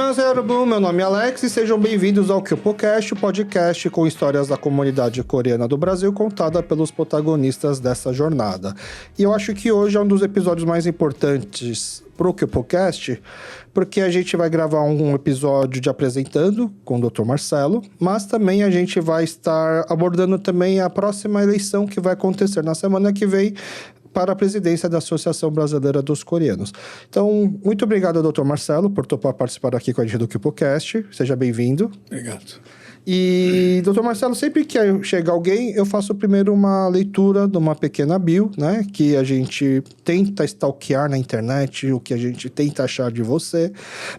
Annyeonghaseyo, 여러분. Meu nome é Alex e sejam bem-vindos ao KyopoCast, o podcast com histórias da comunidade coreana do Brasil contada pelos protagonistas dessa jornada. E eu acho que hoje é um dos episódios mais importantes pro KyopoCast, porque a gente vai gravar um episódio de apresentando com o Dr. Marcelo, mas também a gente vai estar abordando também a próxima eleição que vai acontecer na semana que vem para a presidência da Associação Brasileira dos Coreanos. Então, muito obrigado, Dr. Marcelo, por topar participar aqui com a gente do KyopoCast. Seja bem-vindo. Obrigado. E, Dr. Marcelo, sempre que chega alguém, eu faço primeiro uma leitura de uma pequena bio, né? Que a gente tenta stalkear na internet, o que a gente tenta achar de você.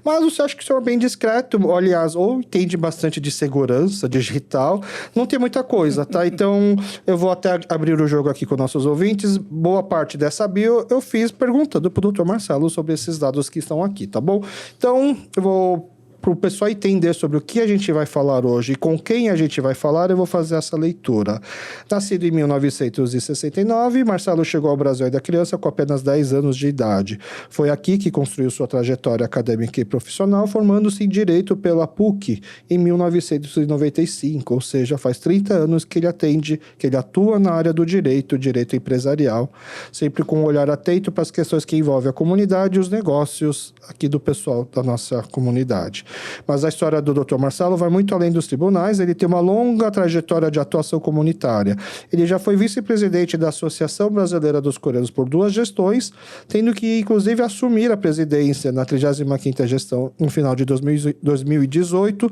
Mas você acha que o senhor é bem discreto, aliás, ou entende bastante de segurança digital. Não tem muita coisa, tá? Então, eu vou até abrir o jogo aqui com nossos ouvintes. Boa parte dessa bio eu fiz perguntando pro Dr. Marcelo sobre esses dados que estão aqui, tá bom? Então, eu vou... Para o pessoal entender sobre o que a gente vai falar hoje e com quem a gente vai falar, eu vou fazer essa leitura. Nascido em 1969, Marcelo chegou ao Brasil ainda criança com apenas 10 anos de idade. Foi aqui que construiu sua trajetória acadêmica e profissional, formando-se em Direito pela PUC em 1995, ou seja, faz 30 anos que ele atua na área do direito empresarial, sempre com um olhar atento para as questões que envolvem a comunidade e os negócios aqui do pessoal da nossa comunidade. Mas a história do Dr. Marcelo vai muito além dos tribunais, ele tem uma longa trajetória de atuação comunitária. Ele já foi vice-presidente da Associação Brasileira dos Coreanos por 2 gestões, tendo que, inclusive, assumir a presidência na 35ª gestão no final de 2018,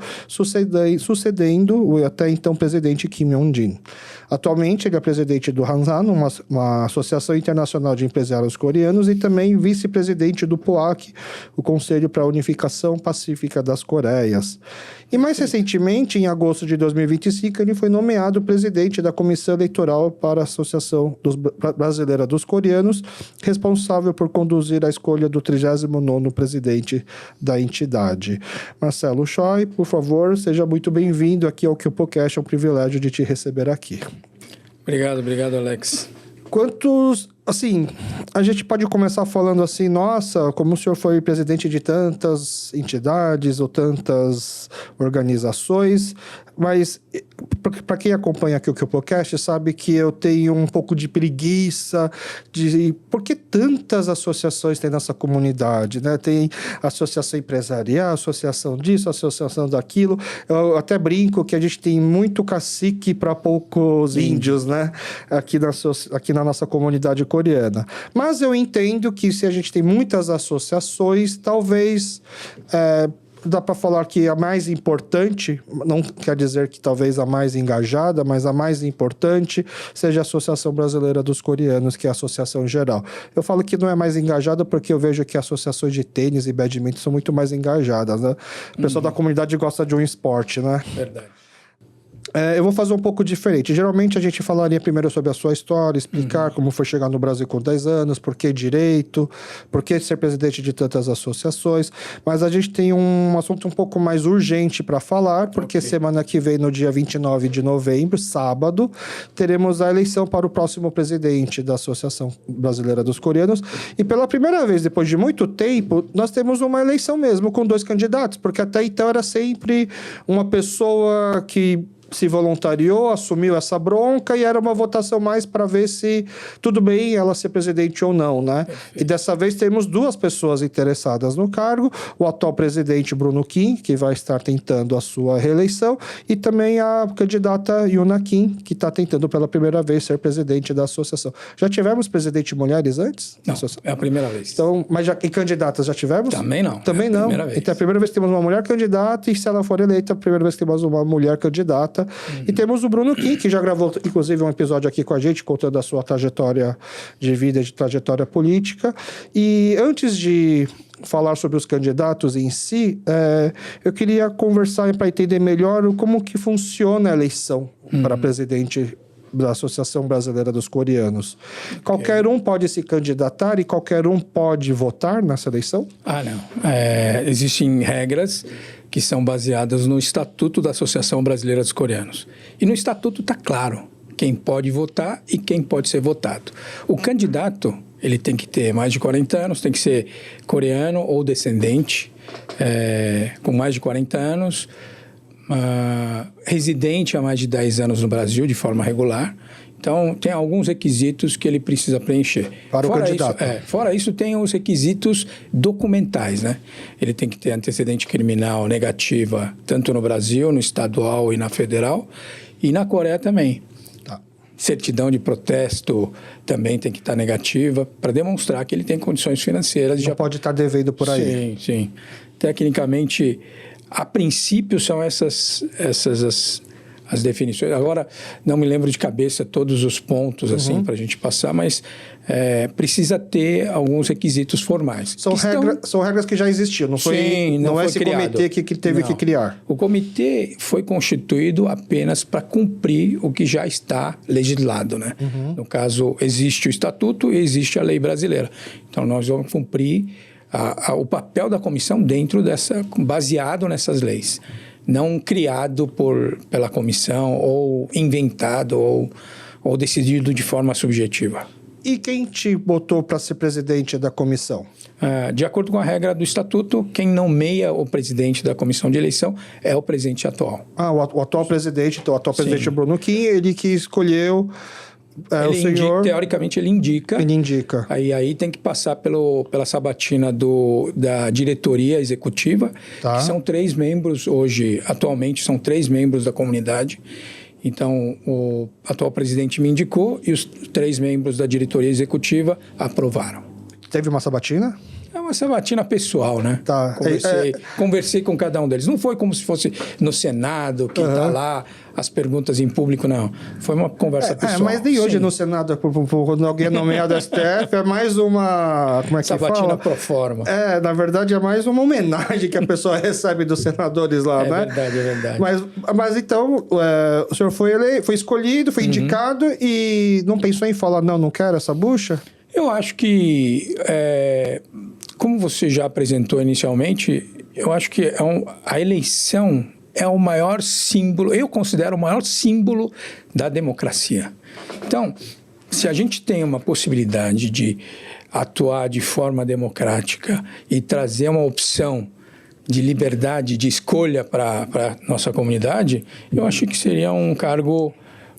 sucedendo o até então presidente Kim Yong-jin. Atualmente, ele é presidente do Hansan, uma associação internacional de empresários coreanos, e também vice-presidente do POAC, o Conselho para a Unificação Pacífica das Coreias. E mais recentemente, em agosto de 2025, ele foi nomeado presidente da Comissão Eleitoral para a Associação Brasileira dos Coreanos, responsável por conduzir a escolha do 39º presidente da entidade. Marcelo Choi, por favor, seja muito bem-vindo aqui ao KyopoCast, é um privilégio de te receber aqui. Obrigado, Alex. Quantos... Assim, a gente pode começar falando assim, nossa, como o senhor foi presidente de tantas entidades ou tantas organizações, mas para quem acompanha aqui o KyopoCast sabe que eu tenho um pouco de preguiça de... Por que tantas associações tem nessa comunidade, né? Tem associação empresarial, associação disso, associação daquilo. Eu até brinco que a gente tem muito cacique para poucos índios, né? Aqui na nossa comunidade coreana. Mas eu entendo que se a gente tem muitas associações, talvez dá para falar que a mais importante, não quer dizer que talvez a mais engajada, mas a mais importante seja a Associação Brasileira dos Coreanos, que é a associação geral. Eu falo que não é mais engajada porque eu vejo que associações de tênis e badminton são muito mais engajadas, né? O pessoal da comunidade gosta de um esporte, né? Verdade. Eu vou fazer um pouco diferente. Geralmente a gente falaria primeiro sobre a sua história, explicar como foi chegar no Brasil com 10 anos, por que direito, por que ser presidente de tantas associações. Mas a gente tem um assunto um pouco mais urgente para falar, porque semana que vem, no dia 29 de novembro, sábado, teremos a eleição para o próximo presidente da Associação Brasileira dos Coreanos. E pela primeira vez, depois de muito tempo, nós temos uma eleição mesmo com 2 candidatos, porque até então era sempre uma pessoa que se voluntariou, assumiu essa bronca e era uma votação mais para ver se tudo bem ela ser presidente ou não, né? Perfeito. E dessa vez temos 2 pessoas interessadas no cargo, o atual presidente Bruno Kim, que vai estar tentando a sua reeleição, e também a candidata Yuna Kim, que está tentando pela primeira vez ser presidente da associação. Já tivemos presidente mulheres antes? Não, é a primeira vez. Então, mas e candidatas já tivemos? Também não. Também não. Então, a primeira vez que temos uma mulher candidata e se ela for eleita, a primeira vez que temos uma mulher candidata. E temos o Bruno Kim, que já gravou, inclusive, um episódio aqui com a gente, contando a sua trajetória de vida e de trajetória política. E antes de falar sobre os candidatos em si, eu queria conversar para entender melhor como que funciona a eleição para presidente da Associação Brasileira dos Coreanos. Qualquer um pode se candidatar e qualquer um pode votar nessa eleição? Não. Existem regras que são baseadas no Estatuto da Associação Brasileira dos Coreanos. E no Estatuto está claro quem pode votar e quem pode ser votado. O candidato, ele tem que ter mais de 40 anos, tem que ser coreano ou descendente, com mais de 40 anos, residente há mais de 10 anos no Brasil de forma regular. Então, tem alguns requisitos que ele precisa preencher. Para o candidato. Fora isso, tem os requisitos documentais, né? Ele tem que ter antecedente criminal negativa, tanto no Brasil, no estadual e na federal, e na Coreia também. Tá. Certidão de protesto também tem que estar negativa, para demonstrar que ele tem condições financeiras. Não pode estar devendo por aí. Sim, sim. Tecnicamente, a princípio, são essas as definições. Agora, não me lembro de cabeça todos os pontos assim para a gente passar, mas precisa ter alguns requisitos formais. São regras que já existiam, não foi, Sim, não é foi esse criado. comitê que teve que criar. O comitê foi constituído apenas para cumprir o que já está legislado, né? No caso, existe o estatuto e existe a lei brasileira. Então, nós vamos cumprir o papel da comissão baseado nessas leis. Não criado pela comissão ou inventado ou decidido de forma subjetiva. E quem te botou para ser presidente da comissão? De acordo com a regra do estatuto, quem nomeia o presidente da comissão de eleição é o presidente atual. O atual presidente, então, o atual presidente Bruno Kim, ele que escolheu o senhor... Teoricamente, ele indica. Ele indica. Aí tem que passar pela sabatina da diretoria executiva, Tá. que são 3 membros hoje, atualmente são 3 membros da comunidade. Então, o atual presidente me indicou e os 3 membros da diretoria executiva aprovaram. Teve uma sabatina? É uma sabatina pessoal, né? Tá. Conversei com cada um deles. Não foi como se fosse no Senado, que está lá, as perguntas em público, não. Foi uma conversa pessoal. Mas nem hoje no Senado, quando alguém é nomeado STF, é mais uma... Como é que sabatina fala? pro forma. Na verdade, é mais uma homenagem que a pessoa recebe dos senadores lá, né? É verdade. Mas então, o senhor foi escolhido, foi indicado e não pensou em falar, não quero essa bucha? Eu acho que, como você já apresentou inicialmente, eu acho que a eleição é o maior símbolo, eu considero o maior símbolo da democracia. Então, se a gente tem uma possibilidade de atuar de forma democrática e trazer uma opção de liberdade de escolha para a nossa comunidade, eu acho que seria um cargo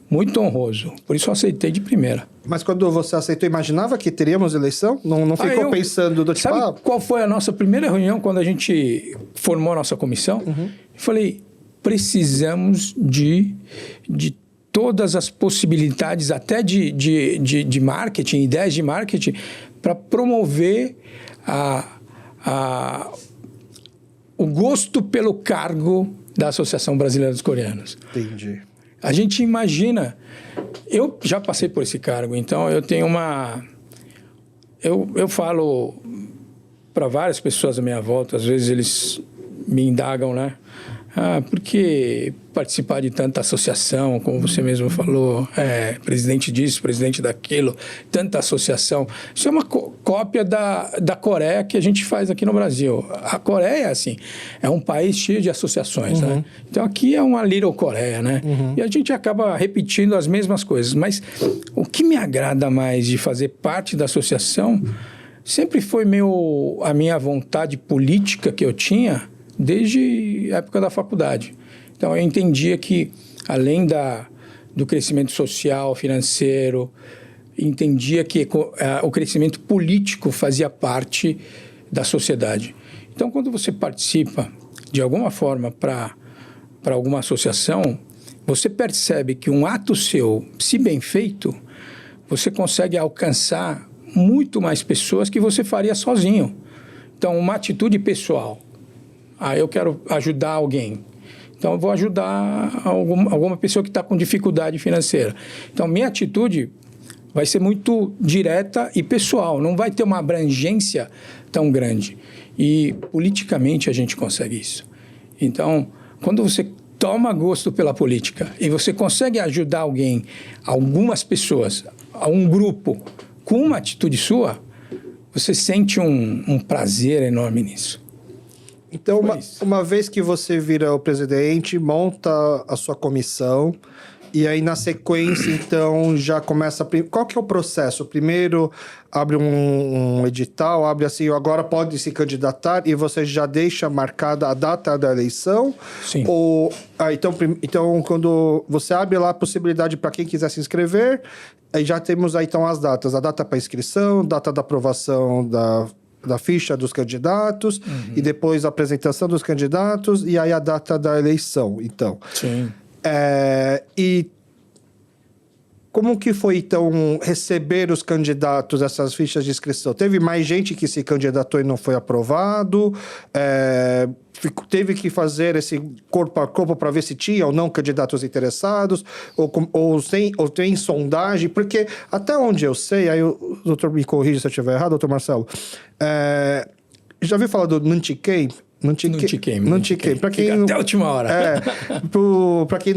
muito honroso. Por isso eu aceitei de primeira. Mas quando você aceitou, imaginava que teríamos eleição? Não ficou pensando do tipo... Sabe qual foi a nossa primeira reunião quando a gente formou a nossa comissão? Eu falei, precisamos de todas as possibilidades, até de marketing, ideias de marketing, para promover o gosto pelo cargo da Associação Brasileira dos Coreanos. Entendi. A gente imagina... Eu já passei por esse cargo, então eu tenho Eu falo para várias pessoas à minha volta, às vezes eles me indagam, né? Por que participar de tanta associação, como você mesmo falou, presidente disso, presidente daquilo, tanta associação. Isso é uma cópia da Coreia que a gente faz aqui no Brasil. A Coreia, assim, é um país cheio de associações, né? Então, aqui é uma Little Coreia, né? E a gente acaba repetindo as mesmas coisas. Mas o que me agrada mais de fazer parte da associação sempre foi a minha vontade política que eu tinha desde a época da faculdade. Então, eu entendia que, além do crescimento social, financeiro, entendia que o crescimento político fazia parte da sociedade. Então, quando você participa, de alguma forma, para alguma associação, você percebe que um ato seu, se bem feito, você consegue alcançar muito mais pessoas que você faria sozinho. Então, uma atitude pessoal. Eu quero ajudar alguém. Então, eu vou ajudar alguma pessoa que está com dificuldade financeira. Então, minha atitude vai ser muito direta e pessoal. Não vai ter uma abrangência tão grande. E, politicamente, a gente consegue isso. Então, quando você toma gosto pela política e você consegue ajudar alguém, algumas pessoas, um grupo, com uma atitude sua, você sente um prazer enorme nisso. Então, uma vez que você vira o presidente, monta a sua comissão E aí, na sequência, então, já começa... Qual que é o processo? Primeiro, abre um edital, abre assim, agora pode se candidatar e você já deixa marcada a data da eleição? Sim. Ou, então, quando você abre lá a possibilidade para quem quiser se inscrever, aí já temos aí, então, as datas. A data para inscrição, data da aprovação da ficha dos candidatos, e depois a apresentação dos candidatos, e aí a data da eleição, então. Sim. E como que foi, então, receber os candidatos, essas fichas de inscrição? Teve mais gente que se candidatou e não foi aprovado? Teve que fazer esse corpo a corpo para ver se tinha ou não candidatos interessados? Ou tem sondagem? Porque até onde eu sei, aí o doutor me corrige se eu estiver errado, doutor Marcelo, já ouviu falar do Nantiquem? Nantiquem. Para quem até a última hora. Para quem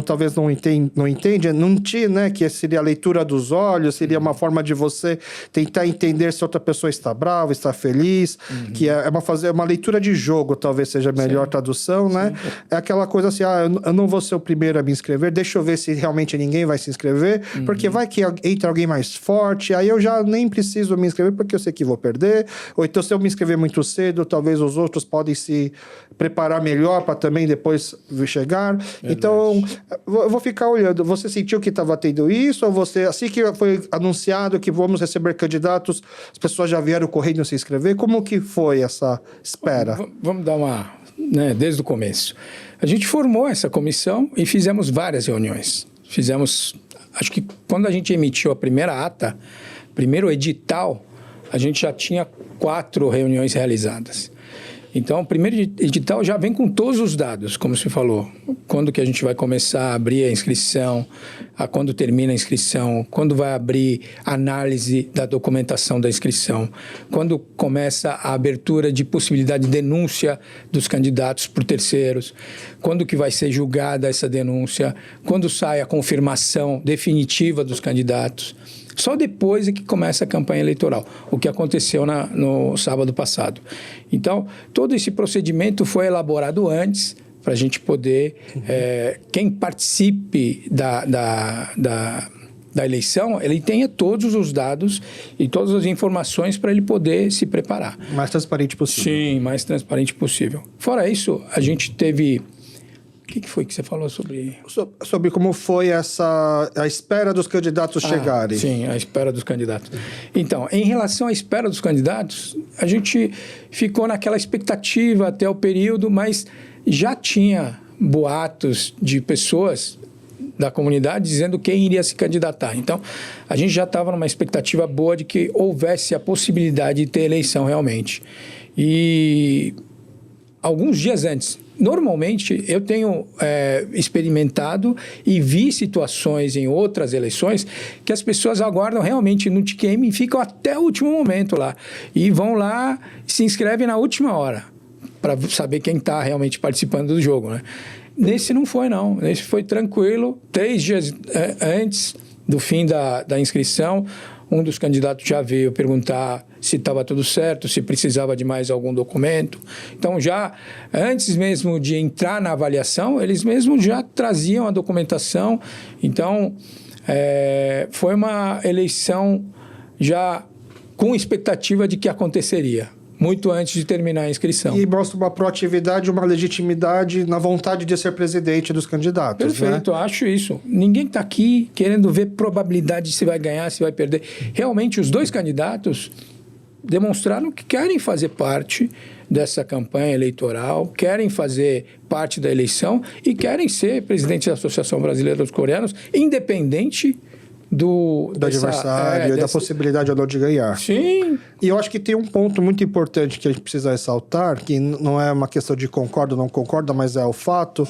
talvez não entende, Nanti, né, que seria a leitura dos olhos, seria uma forma de você tentar entender se outra pessoa está brava, está feliz, que fazer uma leitura de jogo, talvez seja a melhor tradução, né? É aquela coisa assim, eu não vou ser o primeiro a me inscrever, deixa eu ver se realmente ninguém vai se inscrever, porque vai que entra alguém mais forte, aí eu já nem preciso me inscrever porque eu sei que vou perder, ou então se eu me inscrever muito cedo, talvez os outros podem se preparar melhor para também depois chegar. Verdade. Então, eu vou ficar olhando. Você sentiu que estava tendo isso? Ou você, assim que foi anunciado que vamos receber candidatos, as pessoas já vieram correndo se inscrever? Como que foi essa espera? Vamos dar uma... desde o começo. A gente formou essa comissão e fizemos várias reuniões. Acho que quando a gente emitiu a primeira ata, primeiro edital, a gente já tinha 4 reuniões realizadas. Então, o primeiro edital já vem com todos os dados, como se falou. Quando que a gente vai começar a abrir a inscrição, quando termina a inscrição, quando vai abrir a análise da documentação da inscrição, quando começa a abertura de possibilidade de denúncia dos candidatos por terceiros, quando que vai ser julgada essa denúncia, quando sai a confirmação definitiva dos candidatos. Só depois é que começa a campanha eleitoral, o que aconteceu no sábado passado. Então, todo esse procedimento foi elaborado antes para a gente poder... quem participe da eleição, ele tenha todos os dados e todas as informações para ele poder se preparar. Mais transparente possível. Sim, mais transparente possível. Fora isso, a gente teve... O que foi que você falou sobre... Sobre como foi a espera dos candidatos chegarem. Sim, a espera dos candidatos. Então, em relação à espera dos candidatos, a gente ficou naquela expectativa até o período, mas já tinha boatos de pessoas da comunidade dizendo quem iria se candidatar. Então, a gente já estava numa expectativa boa de que houvesse a possibilidade de ter eleição realmente. E alguns dias antes... Normalmente, eu tenho experimentado e vi situações em outras eleições que as pessoas aguardam realmente no TQM e ficam até o último momento lá. E vão lá e se inscrevem na última hora para saber quem está realmente participando do jogo, né? Nesse não foi, não. Nesse foi tranquilo. 3 dias antes do fim da inscrição, um dos candidatos já veio perguntar se estava tudo certo, se precisava de mais algum documento. Então, já antes mesmo de entrar na avaliação, eles mesmos já traziam a documentação. Então, foi uma eleição já com expectativa de que aconteceria, muito antes de terminar a inscrição. E mostra uma proatividade, uma legitimidade na vontade de ser presidente dos candidatos. Perfeito, né? Acho isso. Ninguém está aqui querendo ver probabilidade se vai ganhar, se vai perder. Realmente, os 2 candidatos demonstraram que querem fazer parte dessa campanha eleitoral, querem fazer parte da eleição e querem ser presidente da Associação Brasileira dos Coreanos, independente do adversário, da possibilidade ou não de ganhar. Sim. E eu acho que tem um ponto muito importante que a gente precisa ressaltar, que não é uma questão de concorda ou não concorda, mas é o fato,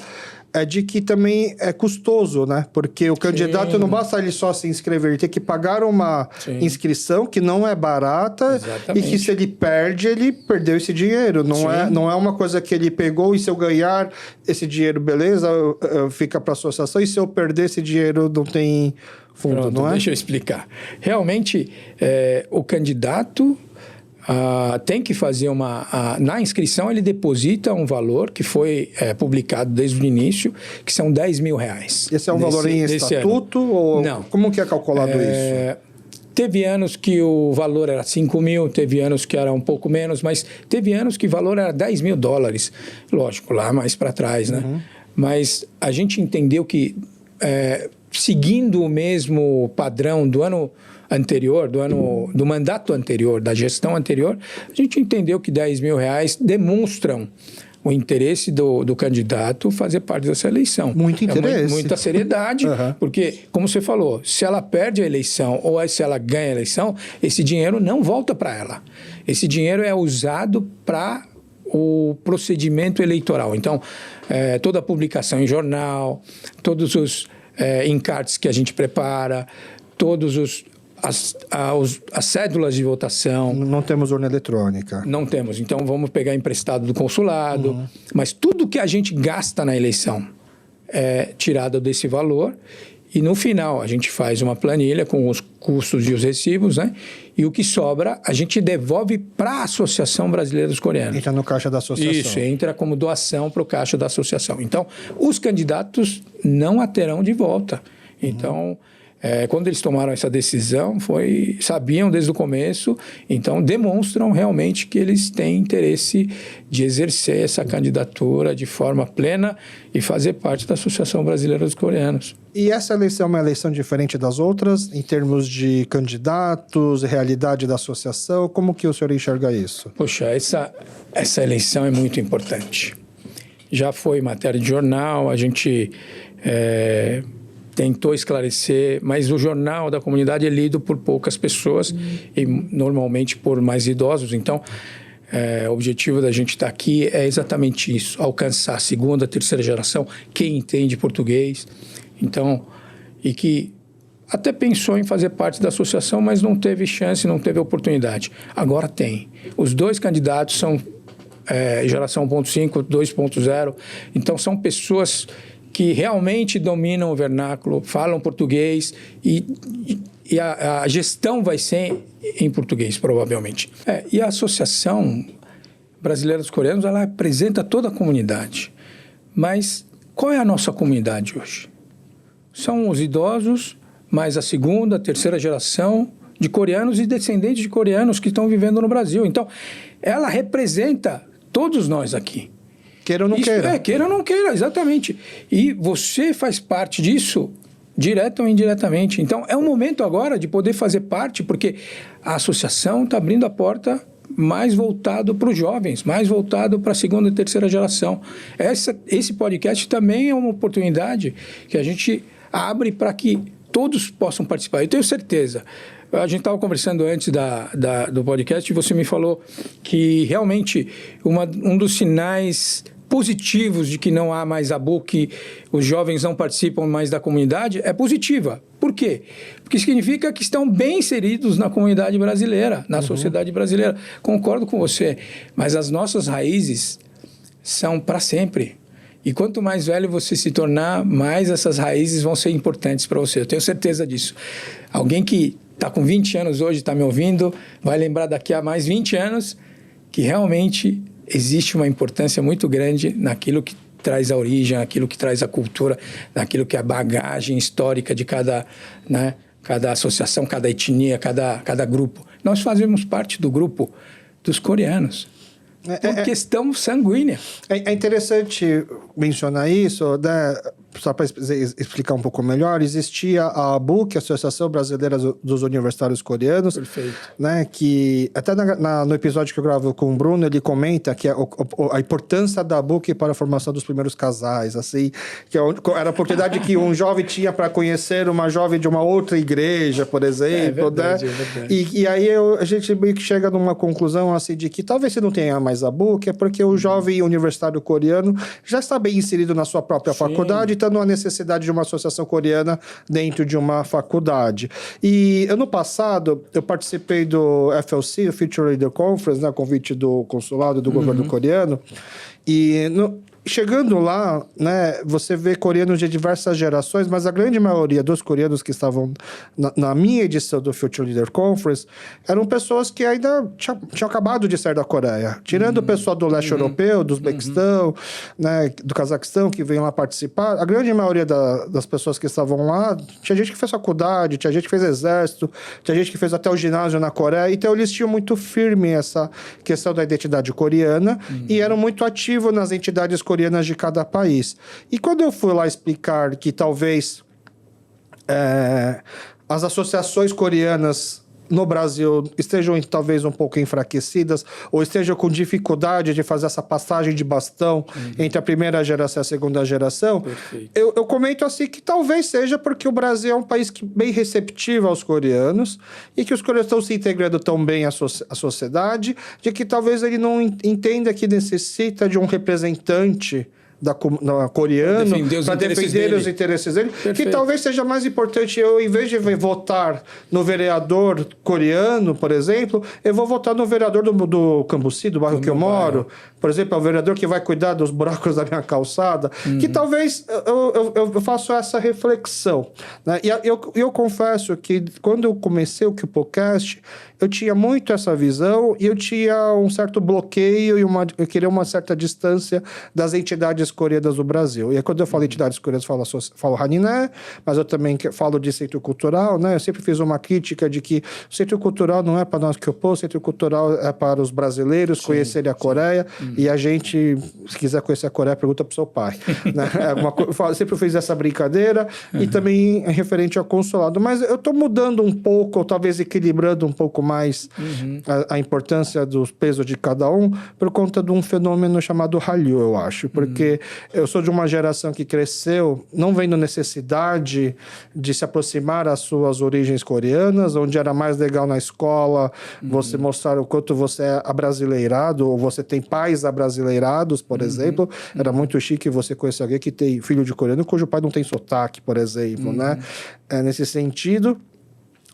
é de que também é custoso, né? Porque o candidato não basta ele só se inscrever, ele tem que pagar uma inscrição que não é barata. Exatamente. E que se ele perde, ele perdeu esse dinheiro. Não é uma coisa que ele pegou e se eu ganhar esse dinheiro, beleza, fica para a associação, e se eu perder esse dinheiro não tem fundo. Pronto, não é? Deixa eu explicar. Realmente, o candidato tem que fazer na inscrição ele deposita um valor que foi publicado desde o início, que são R$10 mil. Esse é um valor em estatuto? Ou não. Como que é calculado isso? Teve anos que o valor era 5 mil, teve anos que era um pouco menos, mas teve anos que o valor era $10 mil. Lógico, lá mais para trás, né? Uhum. Mas a gente entendeu que, seguindo o mesmo padrão do ano anterior, do mandato anterior, da gestão anterior, a gente entendeu que R$10 mil demonstram o interesse do candidato fazer parte dessa eleição. Muito interesse. Muita seriedade, porque, como você falou, se ela perde a eleição ou se ela ganha a eleição, esse dinheiro não volta para ela. Esse dinheiro é usado para o procedimento eleitoral. Então, toda a publicação em jornal, todos os encartes que a gente prepara, todos as cédulas de votação. Não temos urna eletrônica. Não temos. Então, vamos pegar emprestado do consulado. Mas tudo que a gente gasta na eleição é tirado desse valor. E, no final, a gente faz uma planilha com os custos e os recibos, né? E o que sobra, a gente devolve para a Associação Brasileira dos Coreanos. Entra no caixa da associação. Isso, entra como doação para o caixa da associação. Então, os candidatos não a terão de volta. Então, quando eles tomaram essa decisão, sabiam desde o começo, então demonstram realmente que eles têm interesse de exercer essa candidatura de forma plena e fazer parte da Associação Brasileira dos Coreanos. E essa eleição é uma eleição diferente das outras, em termos de candidatos, realidade da associação? Como que o senhor enxerga isso? Poxa, essa eleição é muito importante. Já foi matéria de jornal, a gente tentou esclarecer, mas o jornal da comunidade é lido por poucas pessoas e normalmente por mais idosos. Então, o objetivo da gente estar aqui é exatamente isso, alcançar a segunda, terceira geração, quem entende português. Então, e que até pensou em fazer parte da associação, mas não teve chance, não teve oportunidade. Agora tem. Os dois candidatos são geração 1.5, 2.0. Então, são pessoas que realmente dominam o vernáculo, falam português e a gestão vai ser em português, provavelmente. E a Associação Brasileira dos Coreanos, ela representa toda a comunidade. Mas qual é a nossa comunidade hoje? São os idosos, mais a segunda, terceira geração de coreanos e descendentes de coreanos que estão vivendo no Brasil. Então, ela representa todos nós aqui. Queira ou não queira. Queira ou não queira, exatamente. E você faz parte disso, direto ou indiretamente. Então, é o momento agora de poder fazer parte, porque a associação está abrindo a porta mais voltado para os jovens, mais voltado para a segunda e terceira geração. Esse podcast também é uma oportunidade que a gente abre para que todos possam participar. Eu tenho certeza. A gente estava conversando antes do podcast e você me falou que realmente um dos sinais positivos de que não há mais ABU, que os jovens não participam mais da comunidade, é positiva. Por quê? Porque significa que estão bem inseridos na comunidade brasileira, na sociedade brasileira. Concordo com você, mas as nossas raízes são para sempre. E quanto mais velho você se tornar, mais essas raízes vão ser importantes para você. Eu tenho certeza disso. Alguém que está com 20 anos hoje, está me ouvindo, vai lembrar daqui a mais 20 anos que realmente existe uma importância muito grande naquilo que traz a origem, naquilo que traz a cultura, naquilo que é a bagagem histórica de cada associação, cada etnia, cada grupo. Nós fazemos parte do grupo dos coreanos. Por questão sanguínea. É interessante mencionar isso, né? Só para explicar um pouco melhor, existia a ABU, que é a Associação Brasileira dos Universitários Coreanos. Perfeito. Né? Que até no episódio que eu gravo com o Bruno, ele comenta que a importância da ABU para a formação dos primeiros casais, assim, que era a oportunidade que um jovem tinha para conhecer uma jovem de uma outra igreja, por exemplo. Verdade, né? É verdade. E aí a gente meio que chega numa conclusão assim, de que talvez você não tenha mais ABU, que é porque o jovem universitário coreano já está bem inserido na sua própria faculdade, então não há necessidade de uma associação coreana dentro de uma faculdade. E ano passado, eu participei do FLC, o Future Leader Conference, né, convite do consulado do governo coreano, e chegando lá, né, você vê coreanos de diversas gerações, mas a grande maioria dos coreanos que estavam na minha edição do Future Leader Conference eram pessoas que ainda tinham acabado de sair da Coreia. Tirando o pessoal do leste europeu, do Uzbequistão, né, do Cazaquistão, que vem lá participar, a grande maioria das pessoas que estavam lá, tinha gente que fez faculdade, tinha gente que fez exército, tinha gente que fez até o ginásio na Coreia, então eles tinham muito firme essa questão da identidade coreana e eram muito ativos nas entidades coreanas de cada país. E quando eu fui lá explicar que talvez as associações coreanas no Brasil estejam talvez um pouco enfraquecidas ou estejam com dificuldade de fazer essa passagem de bastão entre a primeira geração e a segunda geração, eu comento assim que talvez seja porque o Brasil é um país bem receptivo aos coreanos e que os coreanos estão se integrando tão bem à sociedade, de que talvez ele não entenda que necessita de um representante coreano para defender os interesses dele. Perfeito. Que talvez seja mais importante eu, em vez de votar no vereador coreano, por exemplo, eu vou votar no vereador do Cambuci, do bairro que eu moro. Por exemplo, é o vereador que vai cuidar dos buracos da minha calçada. Que talvez eu faça essa reflexão. Né? E eu confesso que quando eu comecei o QPOcast, eu tinha muito essa visão e eu tinha um certo bloqueio e eu queria uma certa distância das entidades coreanas do Brasil. E aí, quando eu falo entidades coreanas, falo Haniné, mas eu também falo de centro cultural, né? Eu sempre fiz uma crítica de que o centro cultural não é para nós que opor, o centro cultural é para os brasileiros conhecerem a Coreia e a gente, se quiser conhecer a Coreia, pergunta para o seu pai. Né? Eu sempre fiz essa brincadeira e também referente ao consulado. Mas eu estou mudando um pouco, ou talvez equilibrando um pouco mais a importância dos pesos de cada um por conta de um fenômeno chamado Hallyu, eu acho. Porque eu sou de uma geração que cresceu não vendo necessidade de se aproximar às suas origens coreanas, onde era mais legal na escola você mostrar o quanto você é abrasileirado, ou você tem pais abrasileirados, por exemplo. Era muito chique você conhecer alguém que tem filho de coreano cujo pai não tem sotaque, por exemplo, né? Nesse sentido.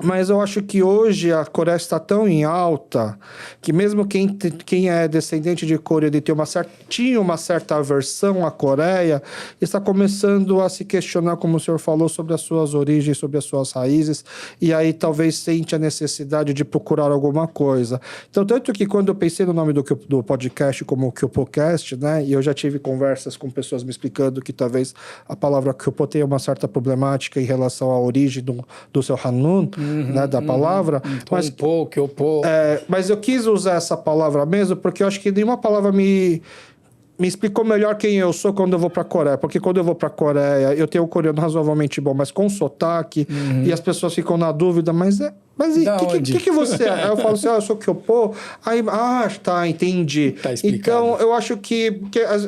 Mas eu acho que hoje a Coreia está tão em alta que mesmo quem é descendente de coreano e tinha uma certa aversão à Coreia, está começando a se questionar, como o senhor falou, sobre as suas origens, sobre as suas raízes, e aí talvez sente a necessidade de procurar alguma coisa. Então, tanto que quando eu pensei no nome do podcast como o QPOcast, né, e eu já tive conversas com pessoas me explicando que talvez a palavra QPO tenha uma certa problemática em relação à origem do seu Hanun, né, da palavra. Mas eu quis usar essa palavra mesmo porque eu acho que nenhuma palavra me explicou melhor quem eu sou quando eu vou para a Coreia. Porque quando eu vou para a Coreia, eu tenho o coreano razoavelmente bom, mas com sotaque, e as pessoas ficam na dúvida, mas o que você é? Aí eu falo assim, eu sou Kyopo. Aí, tá, entendi. Tá explicado. Então, eu acho que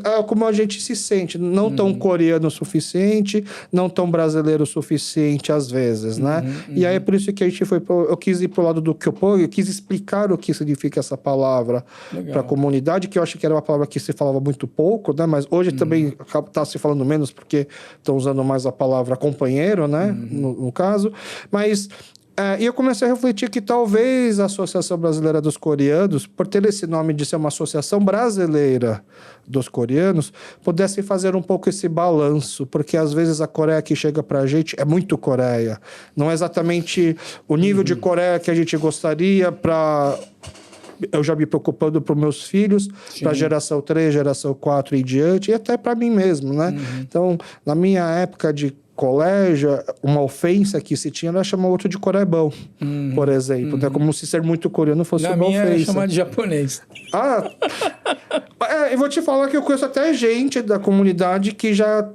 é como a gente se sente. Não tão coreano o suficiente, não tão brasileiro o suficiente às vezes, né? E aí é por isso que a gente eu quis ir pro lado do Kyopo, eu quis explicar o que significa essa palavra para a comunidade, que eu acho que era uma palavra que se falava muito pouco, né? Mas hoje também tá se falando menos, porque estão usando mais a palavra companheiro, né? No caso. Mas... e eu comecei a refletir que talvez a Associação Brasileira dos Coreanos, por ter esse nome de ser uma associação brasileira dos coreanos, pudesse fazer um pouco esse balanço, porque às vezes a Coreia que chega pra gente é muito Coreia. Não é exatamente o nível de Coreia que a gente gostaria para... Eu já me preocupando para os meus filhos, para a geração 3, geração 4 e diante, e até para mim mesmo, né? Então, na minha época de colégio, uma ofensa que se tinha era chamar outro de corebão, por exemplo. É como se ser muito coreano fosse uma ofensa. Era chamar de japonês. Eu vou te falar que eu conheço até gente da comunidade que já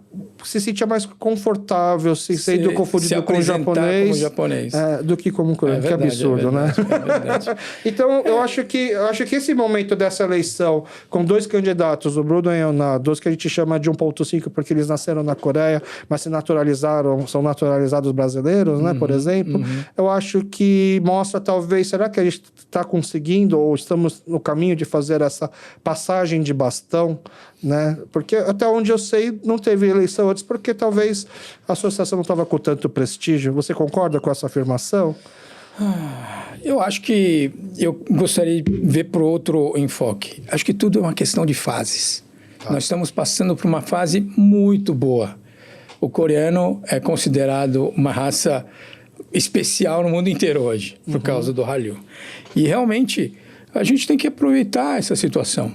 se sentia mais confortável sendo confundido com japonês, do que como coreano. Que absurdo, né? Então, eu acho que esse momento dessa eleição, com 2 candidatos, o Bruno e o Yeon, 2 que a gente chama de 1.5 porque eles nasceram na Coreia, mas são naturalizados brasileiros, né, por exemplo, eu acho que mostra talvez, será que a gente está conseguindo ou estamos no caminho de fazer essa passagem de bastão, né? Porque até onde eu sei não teve eleição antes porque talvez a associação não estava com tanto prestígio. Você concorda com essa afirmação? Eu acho que eu gostaria de ver por outro enfoque. Acho que tudo é uma questão de fases. Nós estamos passando por uma fase muito boa. O coreano é considerado uma raça especial no mundo inteiro hoje, por causa do Hallyu. E realmente a gente tem que aproveitar essa situação.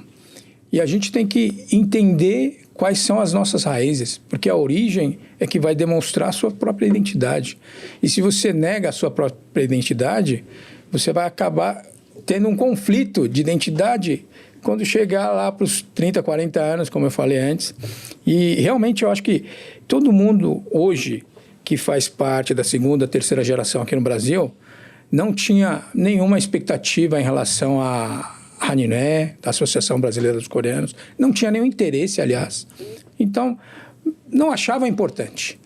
E a gente tem que entender quais são as nossas raízes, porque a origem é que vai demonstrar a sua própria identidade. E se você nega a sua própria identidade, você vai acabar tendo um conflito de identidade quando chegar lá para os 30, 40 anos, como eu falei antes. E realmente eu acho que todo mundo hoje que faz parte da segunda, terceira geração aqui no Brasil não tinha nenhuma expectativa em relação a Haniné, da Associação Brasileira dos Coreanos, não tinha nenhum interesse, aliás. Então, não achava importante.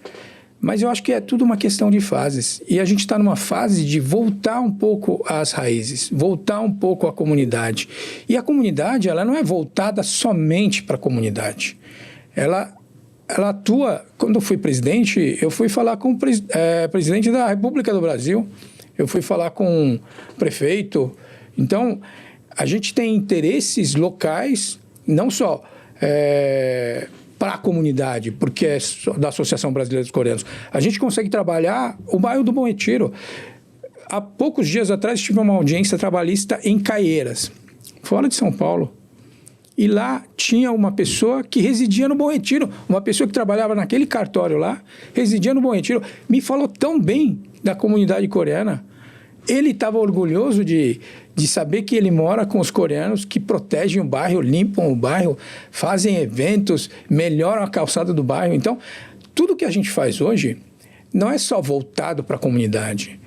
Mas eu acho que é tudo uma questão de fases. E a gente está numa fase de voltar um pouco às raízes, voltar um pouco à comunidade. E a comunidade, ela não é voltada somente para a comunidade. Ela atua... Quando eu fui presidente, eu fui falar com o presidente da República do Brasil, eu fui falar com o prefeito. Então, a gente tem interesses locais, não só para a comunidade, porque é da Associação Brasileira dos Coreanos. A gente consegue trabalhar o bairro do Bom Retiro. Há poucos dias atrás tive uma audiência trabalhista em Caieiras, fora de São Paulo. E lá tinha uma pessoa que residia no Bom Retiro, uma pessoa que trabalhava naquele cartório lá, residia no Bom Retiro. Me falou tão bem da comunidade coreana. Ele estava orgulhoso de saber que ele mora com os coreanos que protegem o bairro, limpam o bairro, fazem eventos, melhoram a calçada do bairro. Então, tudo que a gente faz hoje não é só voltado para a comunidade.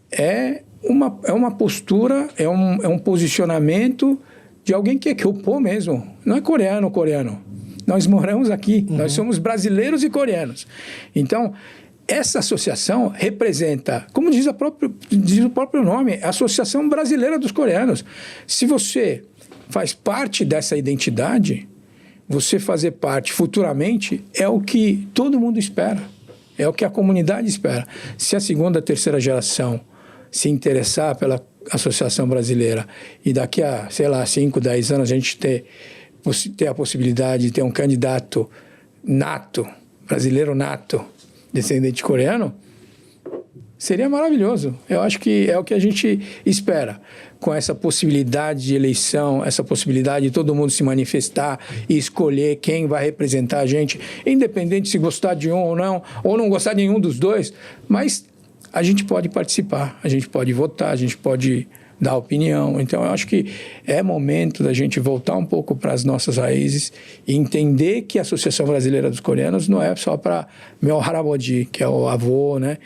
É uma postura, é um posicionamento de alguém que é Kyopo mesmo. Não é coreano. Nós moramos aqui, nós somos brasileiros e coreanos. Então, essa associação representa, como diz o próprio nome, a Associação Brasileira dos Coreanos. Se você faz parte dessa identidade, você fazer parte futuramente é o que todo mundo espera, é o que a comunidade espera. Se a segunda, terceira geração se interessar pela Associação Brasileira e daqui a, 5, 10 anos a gente ter a possibilidade de ter um candidato nato, brasileiro nato, descendente coreano, seria maravilhoso. Eu acho que é o que a gente espera. Com essa possibilidade de eleição, essa possibilidade de todo mundo se manifestar e escolher quem vai representar a gente, independente se gostar de um ou não gostar de nenhum dos dois, mas a gente pode participar, a gente pode votar, a gente pode dar opinião. Então, eu acho que é momento da gente voltar um pouco para as nossas raízes e entender que a Associação Brasileira dos Coreanos não é só para meu haraboji, que é o avô, né?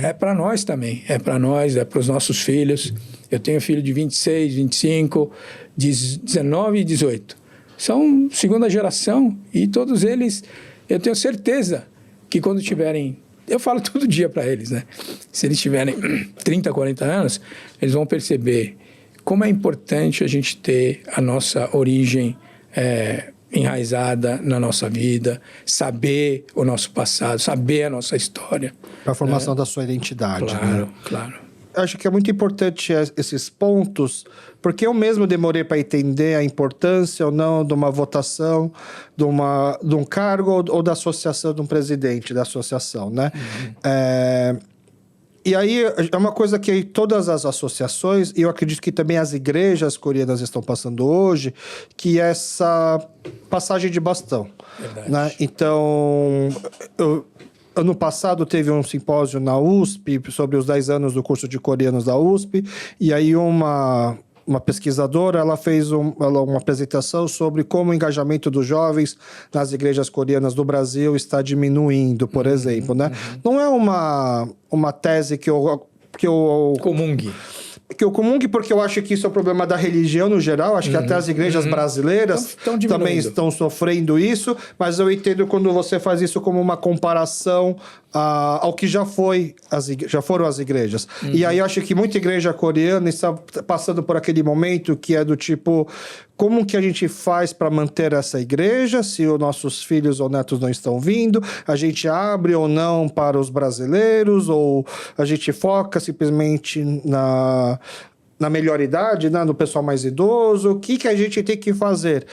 É para nós também, é para nós, é para os nossos filhos. Eu tenho filho de 26, 25, 19 e 18. São segunda geração e todos eles, eu tenho certeza que quando tiverem... Eu falo todo dia para eles, né? Se eles tiverem 30, 40 anos, eles vão perceber como é importante a gente ter a nossa origem enraizada na nossa vida, saber o nosso passado, saber a nossa história. A formação da sua identidade. Claro, né? Claro. Acho que é muito importante esses pontos, porque eu mesmo demorei para entender a importância ou não de uma votação, de um cargo ou da associação de um presidente da associação, né? E aí é uma coisa que todas as associações, e eu acredito que também as igrejas coreanas estão passando hoje, que é essa passagem de bastão. Verdade. Né? Então, ano passado teve um simpósio na USP sobre os 10 anos do curso de coreanos da USP, e aí uma pesquisadora, ela fez uma apresentação sobre como o engajamento dos jovens nas igrejas coreanas do Brasil está diminuindo, por exemplo, né? Não é uma tese que eu Comungue. Que eu comungue, porque eu acho que isso é um problema da religião no geral. Acho que até as igrejas brasileiras também estão sofrendo isso. Mas eu entendo quando você faz isso como uma comparação ao que já foram as igrejas. E aí eu acho que muita igreja coreana está passando por aquele momento que é do tipo... Como que a gente faz para manter essa igreja se os nossos filhos ou netos não estão vindo? A gente abre ou não para os brasileiros? Ou a gente foca simplesmente na melhor idade, né, no pessoal mais idoso, o que a gente tem que fazer?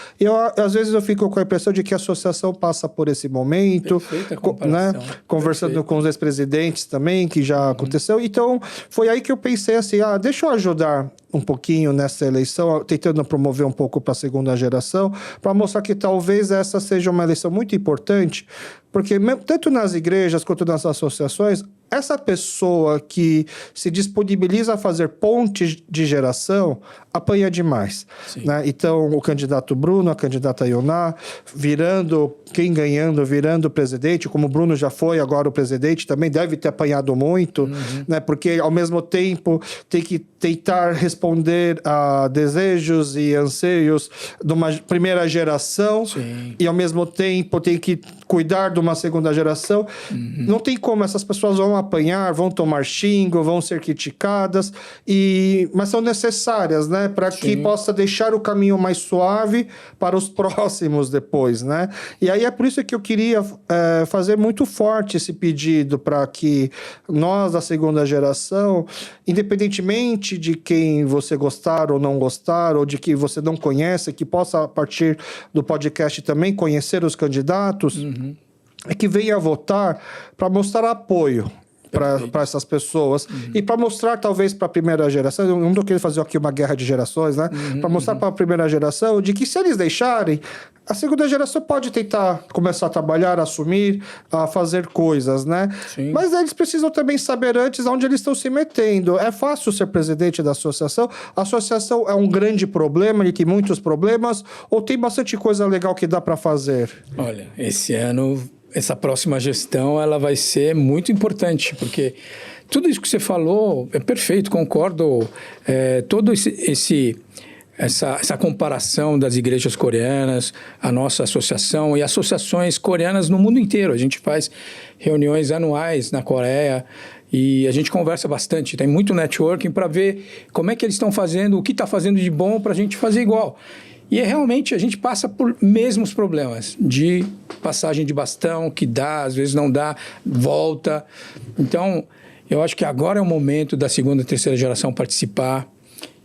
Às vezes eu fico com a impressão de que a associação passa por esse momento, né, conversando com os ex-presidentes também, que já aconteceu. Então, foi aí que eu pensei assim, deixa eu ajudar um pouquinho nessa eleição, tentando promover um pouco para a segunda geração, para mostrar que talvez essa seja uma eleição muito importante, porque tanto nas igrejas quanto nas associações, essa pessoa que se disponibiliza a fazer pontes de geração apanha demais, né? Então, o candidato Bruno, a candidata Ioná, virando presidente, como o Bruno já foi agora o presidente, também deve ter apanhado muito, né? Porque, ao mesmo tempo, tem que tentar responder a desejos e anseios de uma primeira geração e, ao mesmo tempo, tem que cuidar de uma segunda geração. Não tem como, essas pessoas vão apanhar, vão tomar xingo, vão ser criticadas, mas são necessárias, né? Para que possa deixar o caminho mais suave para os próximos depois, né? E aí é por isso que eu queria fazer muito forte esse pedido para que nós, da segunda geração, independentemente de quem você gostar ou não gostar, ou de que você não conhece, que possa, a partir do podcast, também conhecer os candidatos, é que venha votar para mostrar apoio para essas pessoas e para mostrar talvez para a primeira geração, eu não estou querendo fazer aqui uma guerra de gerações, né? Para mostrar para a primeira geração de que, se eles deixarem, a segunda geração pode tentar começar a trabalhar, assumir, a fazer coisas, né? Mas eles precisam também saber antes onde eles estão se metendo. É fácil ser presidente da associação? A associação é um grande problema, ele tem muitos problemas, ou tem bastante coisa legal que dá para fazer? Olha, esse ano, essa próxima gestão, ela vai ser muito importante, porque tudo isso que você falou é perfeito, concordo. Todo essa comparação das igrejas coreanas, a nossa associação e associações coreanas no mundo inteiro. A gente faz reuniões anuais na Coreia e a gente conversa bastante. Tem muito networking para ver como é que eles estão fazendo, o que está fazendo de bom para a gente fazer igual. E realmente a gente passa por mesmos problemas de passagem de bastão, que dá, às vezes não dá, volta. Então, eu acho que agora é o momento da segunda e terceira geração participar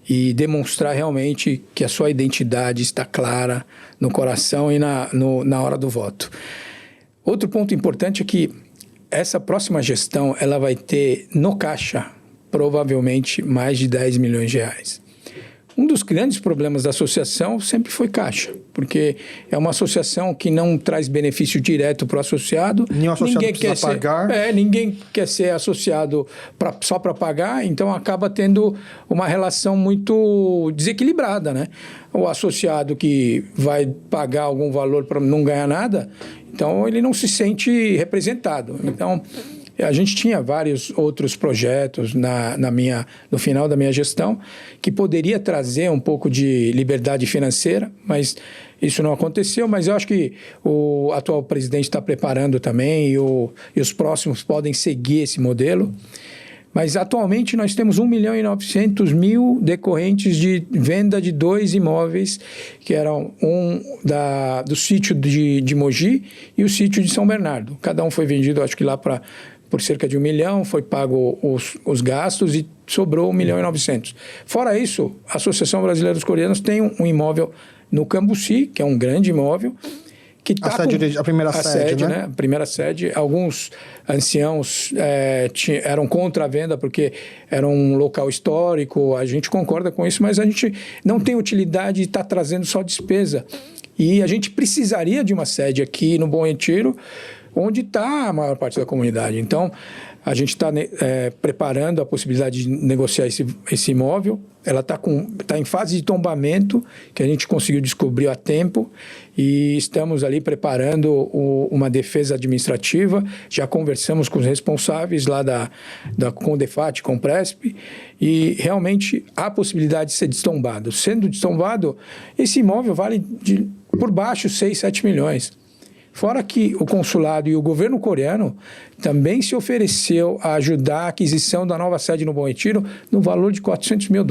e demonstrar realmente que a sua identidade está clara no coração e na hora do voto. Outro ponto importante é que essa próxima gestão ela vai ter no caixa provavelmente mais de 10 milhões de reais. Um dos grandes problemas da associação sempre foi caixa, porque é uma associação que não traz benefício direto para o associado. Ninguém quer pagar. Ninguém quer ser associado só para pagar, então acaba tendo uma relação muito desequilibrada, né? O associado que vai pagar algum valor para não ganhar nada, então ele não se sente representado. Então, a gente tinha vários outros projetos no final da minha gestão que poderia trazer um pouco de liberdade financeira, mas isso não aconteceu. Mas eu acho que o atual presidente está preparando também e os próximos podem seguir esse modelo. Mas atualmente nós temos 1.900.000 decorrentes de venda de 2 imóveis, que eram do sítio de Mogi e o sítio de São Bernardo. Cada um foi vendido, acho que lá por cerca de 1 milhão, foi pago os gastos e sobrou 1.900.000. Fora isso, a Associação Brasileira dos Coreanos tem um imóvel no Cambuci, que é um grande imóvel, que tá a primeira sede, né? A primeira sede. Alguns anciãos eram contra a venda porque era um local histórico, a gente concorda com isso, mas a gente não tem utilidade de estar trazendo só despesa. E a gente precisaria de uma sede aqui no Bom Retiro, onde está a maior parte da comunidade. Então, a gente está preparando a possibilidade de negociar esse imóvel. Ela está em fase de tombamento, que a gente conseguiu descobrir a tempo, e estamos ali preparando uma defesa administrativa. Já conversamos com os responsáveis lá com o DEFAT, com o Presp, e realmente há a possibilidade de ser destombado. Sendo destombado, esse imóvel vale por baixo 6, 7 milhões. Fora que o consulado e o governo coreano também se ofereceu a ajudar a aquisição da nova sede no Bom Retiro no valor de $400 mil,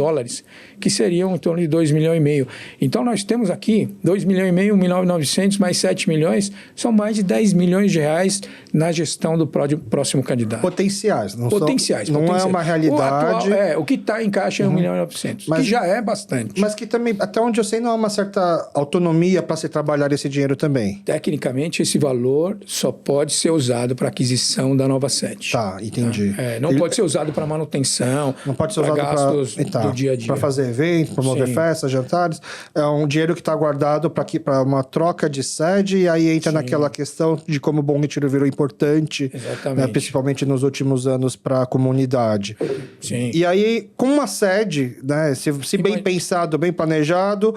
que seriam em torno de 2,5 milhões. Então, nós temos aqui 2,5 milhões, 1.900 mais 7 milhões, são mais de 10 milhões de reais na gestão do próximo candidato. Potenciais. Potenciais. É uma realidade. O que está em caixa é 1.900.000, que já é bastante. Mas que também, até onde eu sei, não há uma certa autonomia para se trabalhar esse dinheiro também. Tecnicamente, esse valor só pode ser usado para aquisição da nova sede. Tá, entendi. Não pode ser usado para manutenção, não pode ser usado para gastos do dia a dia. Para fazer eventos, promover festas, jantares. É um dinheiro que está guardado para uma troca de sede, e aí entra naquela questão de como o Bom Retiro virou importante, né, principalmente nos últimos anos, para a comunidade. Sim. E aí, com uma sede, né, se bem pensado, bem planejado,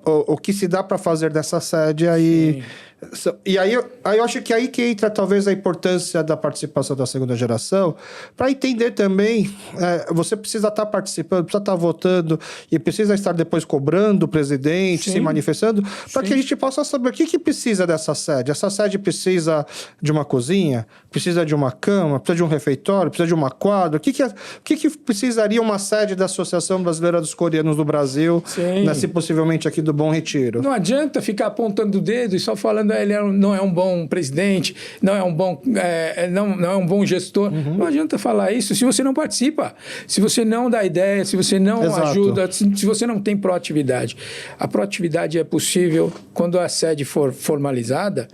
o que se dá para fazer dessa sede aí... Sim. E aí eu acho que aí que entra talvez a importância da participação da segunda geração, para entender também, você precisa estar participando, precisa estar votando e precisa estar depois cobrando o presidente, se manifestando, para que a gente possa saber o que precisa dessa sede. Essa sede precisa de uma cozinha, precisa de uma cama, precisa de um refeitório, precisa de uma quadra. O que precisaria uma sede da Associação Brasileira dos Coreanos do Brasil, né, se possivelmente aqui do Bom Retiro? Não adianta ficar apontando o dedo e só falando ele não é um bom presidente, não é um bom, não é um bom gestor. Não adianta falar isso se você não participa, se você não dá ideia, se você não ajuda, se você não tem proatividade. A proatividade é possível quando a sede for formalizada.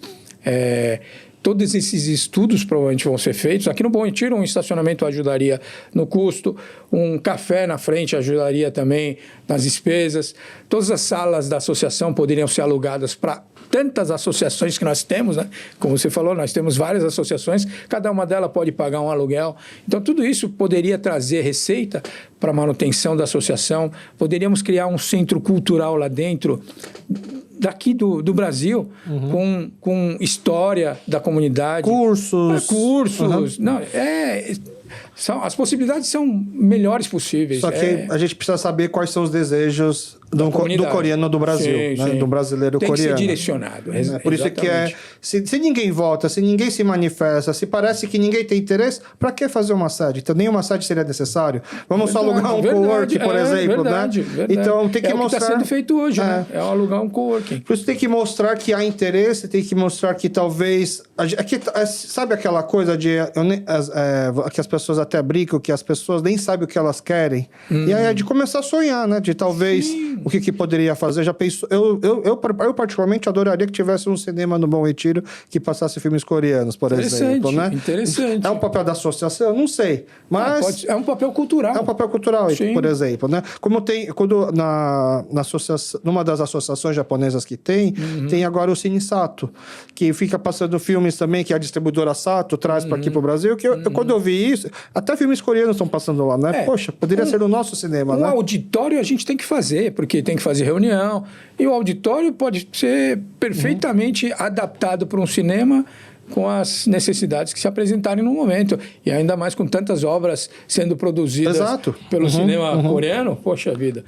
Todos esses estudos provavelmente vão ser feitos. Aqui no Bom Retiro, um estacionamento ajudaria no custo, um café na frente ajudaria também nas despesas. Todas as salas da associação poderiam ser alugadas para tantas associações que nós temos, né? Como você falou, nós temos várias associações, cada uma delas pode pagar um aluguel. Então, tudo isso poderia trazer receita para a manutenção da associação. Poderíamos criar um centro cultural lá dentro, daqui do Brasil, com história da comunidade. Cursos. Não, as possibilidades são melhores possíveis. Só que a gente precisa saber quais são os desejos do coreano do Brasil, do brasileiro coreano. Tem que ser direcionado. Por isso que se ninguém vota, se ninguém se manifesta, se parece que ninguém tem interesse, para que fazer uma sede? Então, nenhuma sede seria necessário. Vamos só alugar um coworking, por exemplo, verdade. Então, tem que mostrar... o que está sendo feito hoje, né? É alugar um coworking. Por isso tem que mostrar que há interesse, tem que mostrar que talvez... sabe aquela coisa que as pessoas até brincam, que as pessoas nem sabem o que elas querem? E aí é de começar a sonhar, né? De talvez... O que poderia fazer? Já pensou? Eu particularmente adoraria que tivesse um cinema no Bom Retiro que passasse filmes coreanos, por exemplo, né? Interessante. É um papel da associação? Não sei. Mas é um papel cultural. É um papel cultural, por exemplo, né? Como tem... numa das associações japonesas que tem agora o Cine Sato, que fica passando filmes também, que a distribuidora Sato traz para aqui para o Brasil, que quando eu vi isso, até filmes coreanos estão passando lá, né? Poxa, poderia ser o nosso cinema, né? Um auditório a gente tem que fazer, porque tem que fazer reunião. E o auditório pode ser perfeitamente adaptado para um cinema com as necessidades que se apresentarem no momento. E ainda mais com tantas obras sendo produzidas pelo cinema coreano. Poxa vida.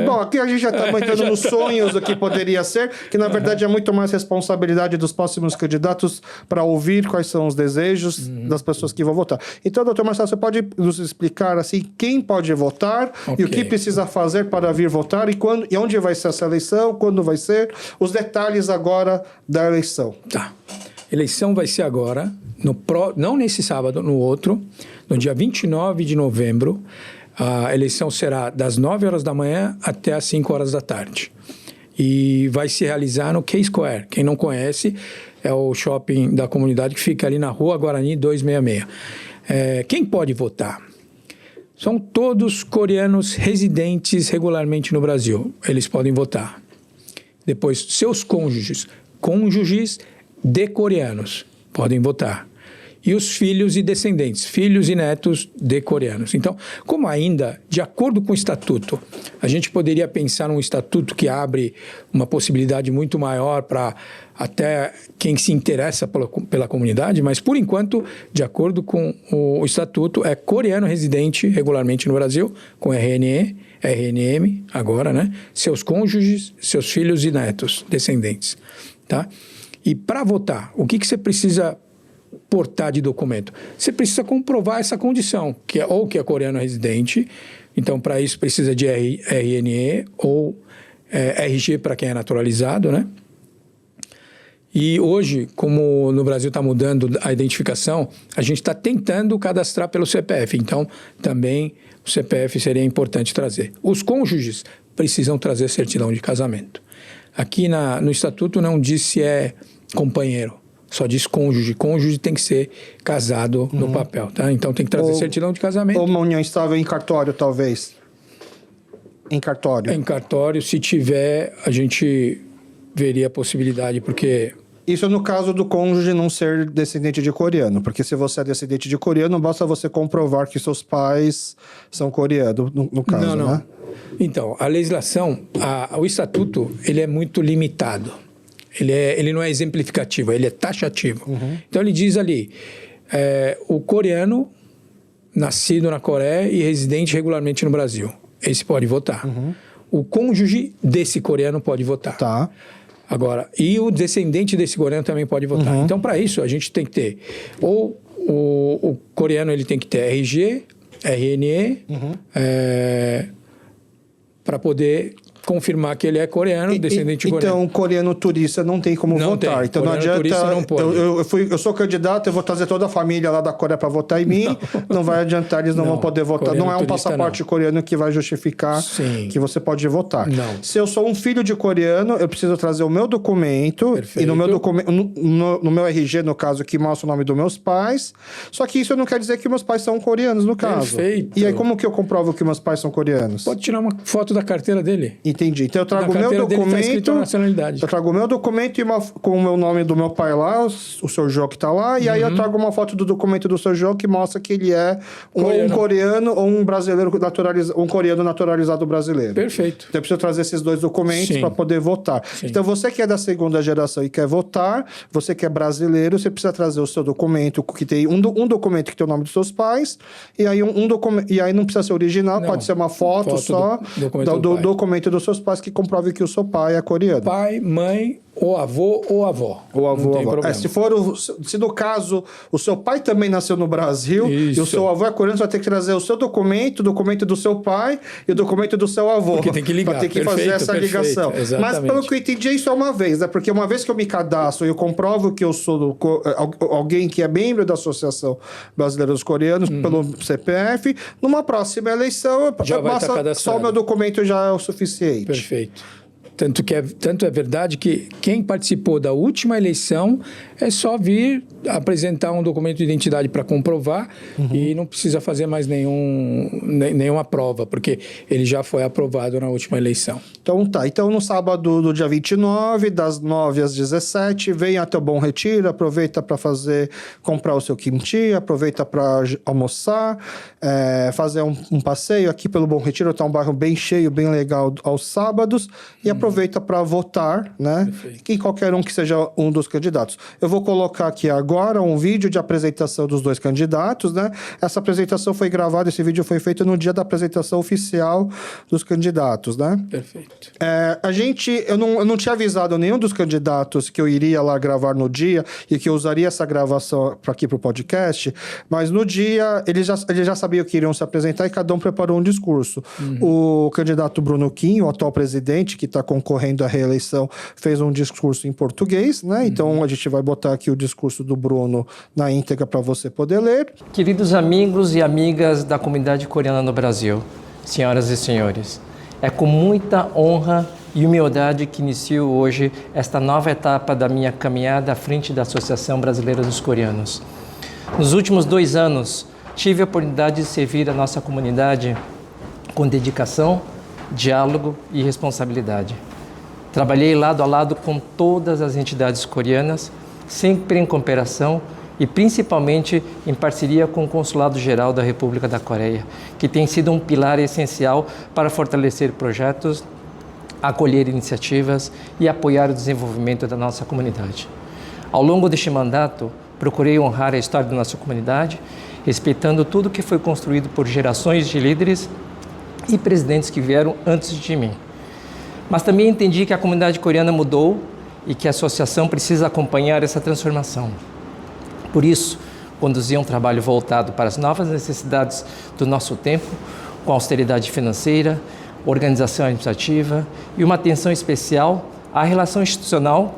Bom, aqui a gente já está entrando nos sonhos do que poderia ser, que na verdade é muito mais responsabilidade dos próximos candidatos para ouvir quais são os desejos das pessoas que vão votar. Então, doutor Marcelo, você pode nos explicar assim, quem pode votar e o que precisa fazer para vir votar e onde vai ser essa eleição, quando vai ser, os detalhes agora da eleição. Tá. Eleição vai ser agora, não nesse sábado, no outro, no dia 29 de novembro. A eleição será das 9 horas da manhã até as 5 horas da tarde. E vai se realizar no K-Square. Quem não conhece, é o shopping da comunidade que fica ali na Rua Guarani 266. Quem pode votar? São todos coreanos residentes regularmente no Brasil. Eles podem votar. Depois, seus cônjuges de coreanos podem votar. E os filhos e descendentes, filhos e netos de coreanos. Então, como ainda, de acordo com o estatuto, a gente poderia pensar num estatuto que abre uma possibilidade muito maior para até quem se interessa pela comunidade, mas, por enquanto, de acordo com o estatuto, é coreano residente regularmente no Brasil, com RNM, agora, né? Seus cônjuges, seus filhos e netos, descendentes, tá? E para votar, o que você precisa portar de documento? Você precisa comprovar essa condição, que é coreano residente, então para isso precisa de RNE ou RG para quem é naturalizado, né? E hoje, como no Brasil está mudando a identificação, a gente está tentando cadastrar pelo CPF. Então, também o CPF seria importante trazer. Os cônjuges precisam trazer certidão de casamento. Aqui no Estatuto não diz se é companheiro, só diz cônjuge. Cônjuge tem que ser casado no papel, tá? Então, tem que trazer certidão de casamento. Ou uma união estável em cartório, talvez. Em cartório. Em cartório, se tiver, a gente veria a possibilidade, porque... Isso no caso do cônjuge não ser descendente de coreano, porque se você é descendente de coreano, basta você comprovar que seus pais são coreanos, no caso, não. né? Então, a legislação, o estatuto, ele é muito limitado. Ele não é exemplificativo, ele é taxativo. Então, ele diz ali, o coreano, nascido na Coreia e residente regularmente no Brasil, esse pode votar. O cônjuge desse coreano pode votar. Tá. Agora, e o descendente desse coreano também pode votar. Então, para isso, a gente tem que ter... Ou o coreano ele tem que ter RG, RNE, para poder confirmar que ele é coreano, descendente coreano. Então, o coreano turista não tem como votar. Então, não adianta... Turista não pode. Eu sou candidato, eu vou trazer toda a família lá da Coreia para votar em mim. Não vai adiantar, eles não vão poder votar. Não é um passaporte coreano que vai justificar que você pode votar. Não. Se eu sou um filho de coreano, eu preciso trazer o meu documento. Perfeito. E no meu documento, no meu RG, no caso, que mostra o nome dos meus pais. Só que isso não quer dizer que meus pais são coreanos, no caso. Perfeito. E aí, como que eu comprovo que meus pais são coreanos? Pode tirar uma foto da carteira dele. Entendi. Então eu trago o meu documento. Tá nacionalidade. Eu trago o meu documento com o meu nome do meu pai lá, o seu Jô que tá lá, e aí eu trago uma foto do documento do seu Jô que mostra que ele é um coreano ou um brasileiro naturalizado, um coreano naturalizado brasileiro. Perfeito. Então eu preciso trazer esses dois documentos para poder votar. Sim. Então você que é da segunda geração e quer votar, você que é brasileiro, você precisa trazer o seu documento, que tem um documento que tem o nome dos seus pais, e aí e aí não precisa ser original, pode ser uma foto só do documento dos seus pais que comprove que o seu pai é coreano. Pai, mãe, ou avô ou avó. Ou avô ou avó. Se no caso o seu pai também nasceu no Brasil e o seu avô é coreano, você vai ter que trazer o seu documento, o documento do seu pai e o documento do seu avô. Porque tem que ligar. Pra ter que fazer essa ligação. Exatamente. Mas pelo que eu entendi, isso é uma vez, né? Porque uma vez que eu me cadastro e eu comprovo que eu sou alguém que é membro da Associação Brasileira dos Coreanos pelo CPF, numa próxima eleição, basta só o meu documento já é o suficiente. Perfeito. Tanto é verdade que quem participou da última eleição é só vir apresentar um documento de identidade para comprovar e não precisa fazer mais nenhuma prova, porque ele já foi aprovado na última eleição. Então tá. Então no sábado do dia 29, das 9 às 17, venha até o Bom Retiro, aproveita para comprar o seu kimchi, aproveita para almoçar, fazer um passeio aqui pelo Bom Retiro, tá um bairro bem cheio, bem legal aos sábados, e aproveita para votar, né? E qualquer um que seja um dos candidatos. Eu vou colocar aqui agora um vídeo de apresentação dos dois candidatos, né? Essa apresentação foi gravada, esse vídeo foi feito no dia da apresentação oficial dos candidatos, né? Perfeito. Eu não tinha avisado nenhum dos candidatos que eu iria lá gravar no dia e que eu usaria essa gravação aqui para o podcast, mas no dia eles já sabiam que iriam se apresentar e cada um preparou um discurso. O candidato Bruno Kim, o atual presidente, que está concorrendo à reeleição, fez um discurso em português, né? Então a gente vai botar aqui o discurso do Bruno na íntegra para você poder ler. Queridos amigos e amigas da comunidade coreana no Brasil, senhoras e senhores, é com muita honra e humildade que inicio hoje esta nova etapa da minha caminhada à frente da Associação Brasileira dos Coreanos. Nos últimos 2 anos, tive a oportunidade de servir a nossa comunidade com dedicação, diálogo e responsabilidade. Trabalhei lado a lado com todas as entidades coreanas, sempre em cooperação e principalmente em parceria com o Consulado-Geral da República da Coreia, que tem sido um pilar essencial para fortalecer projetos, acolher iniciativas e apoiar o desenvolvimento da nossa comunidade. Ao longo deste mandato, procurei honrar a história da nossa comunidade, respeitando tudo que foi construído por gerações de líderes e presidentes que vieram antes de mim. Mas também entendi que a comunidade coreana mudou e que a associação precisa acompanhar essa transformação. Por isso, conduzir um trabalho voltado para as novas necessidades do nosso tempo, com austeridade financeira, organização administrativa e uma atenção especial à relação institucional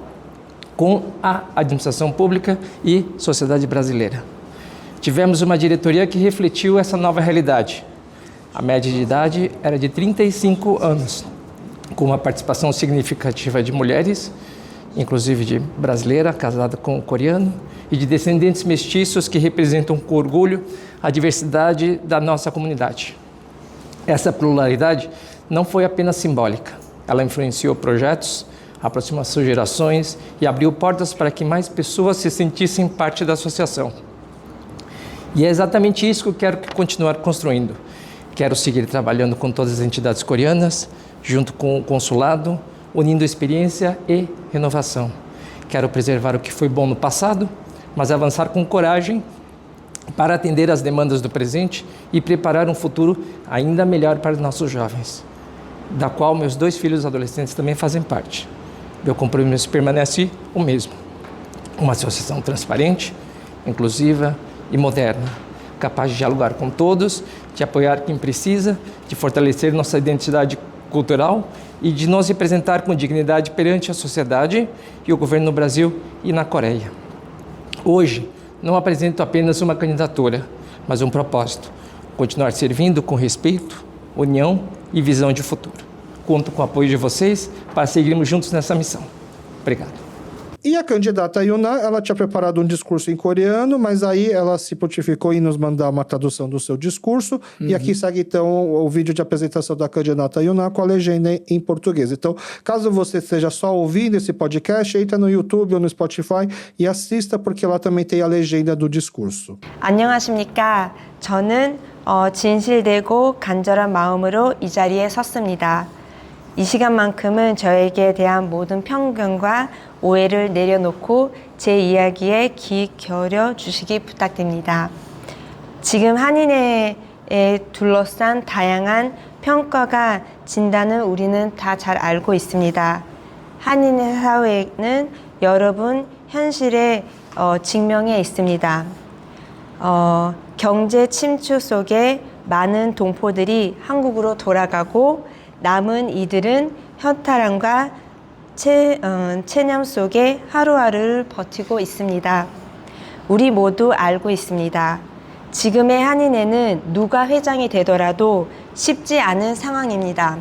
com a administração pública e sociedade brasileira. Tivemos uma diretoria que refletiu essa nova realidade. A média de idade era de 35 anos, com uma participação significativa de mulheres, inclusive de brasileira, casada com um coreano, e de descendentes mestiços que representam com orgulho a diversidade da nossa comunidade. Essa pluralidade não foi apenas simbólica, ela influenciou projetos, aproximou gerações e abriu portas para que mais pessoas se sentissem parte da associação. E é exatamente isso que eu quero continuar construindo. Quero seguir trabalhando com todas as entidades coreanas, junto com o consulado, unindo experiência e renovação. Quero preservar o que foi bom no passado, mas avançar com coragem para atender às demandas do presente e preparar um futuro ainda melhor para os nossos jovens, da qual meus 2 filhos adolescentes também fazem parte. Meu compromisso permanece o mesmo. Uma associação transparente, inclusiva e moderna, capaz de dialogar com todos, de apoiar quem precisa, de fortalecer nossa identidade cultural e de nos representar com dignidade perante a sociedade e o governo no Brasil e na Coreia. Hoje, não apresento apenas uma candidatura, mas um propósito: continuar servindo com respeito, união e visão de futuro. Conto com o apoio de vocês para seguirmos juntos nessa missão. Obrigado. E a candidata Yuna, ela tinha preparado um discurso em coreano, mas aí ela se prontificou em nos mandar uma tradução do seu discurso. E aqui segue, então, o vídeo de apresentação da candidata Yuna com a legenda em português. Então, caso você esteja só ouvindo esse podcast, entra no YouTube ou no Spotify e assista, porque lá também tem a legenda do discurso. 안녕하십니까. 저는 진실되고 간절한 마음으로 이 자리에 섰습니다. 이 시간만큼은 저에게 대한 모든 편견과 오해를 내려놓고 제 이야기에 귀 기울여 주시기 부탁드립니다. 지금 한인회에 둘러싼 다양한 평가가 진단은 우리는 다 잘 알고 있습니다. 한인회 사회는 여러분 현실에 직면해 있습니다. 경제 침투 속에 많은 동포들이 한국으로 돌아가고 남은 이들은 현타람과 체념 속에 하루하루를 버티고 있습니다. 우리 모두 알고 있습니다. 지금의 한인회는 누가 회장이 되더라도 쉽지 않은 상황입니다.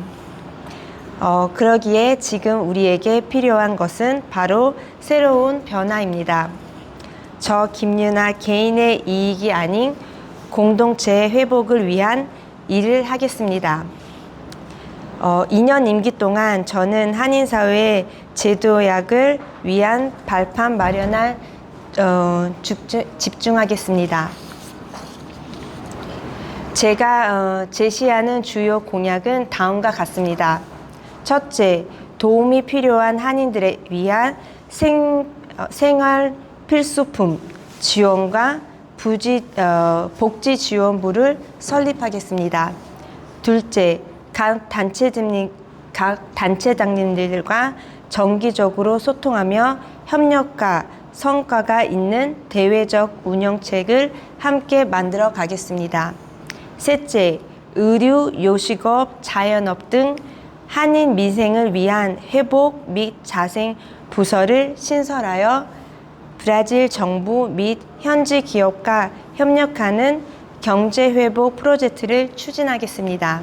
그러기에 지금 우리에게 필요한 것은 바로 새로운 변화입니다. 저 김유나 개인의 이익이 아닌 공동체의 회복을 위한 일을 하겠습니다. 2년 임기 동안 저는 한인사회 제도약을 위한 발판 마련에 집중하겠습니다. 제가 제시하는 주요 공약은 다음과 같습니다. 첫째, 도움이 필요한 한인들에 위한 생활 필수품 지원과 복지 지원부를 설립하겠습니다. 둘째, 각 단체장님들과 정기적으로 소통하며 협력과 성과가 있는 대외적 운영책을 함께 만들어 가겠습니다. 셋째, 의류, 요식업, 자연업 등 한인 민생을 위한 회복 및 자생 부서를 신설하여 브라질 정부 및 현지 기업과 협력하는 경제회복 프로젝트를 추진하겠습니다.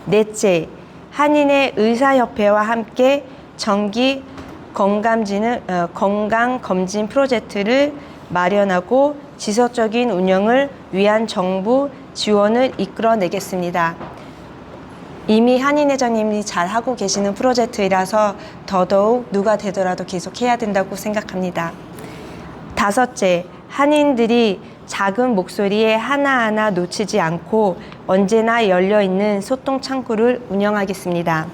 넷째, 한인의 의사협회와 함께 정기 건강검진 프로젝트를 마련하고 지속적인 운영을 위한 정부 지원을 이끌어내겠습니다. 이미 한인회장님이 잘 하고 계시는 프로젝트이라서 더더욱 누가 되더라도 계속 해야 된다고 생각합니다. 다섯째, 한인들이 작은 목소리에 하나하나 놓치지 않고 언제나 열려있는 소통 창구를 운영하겠습니다.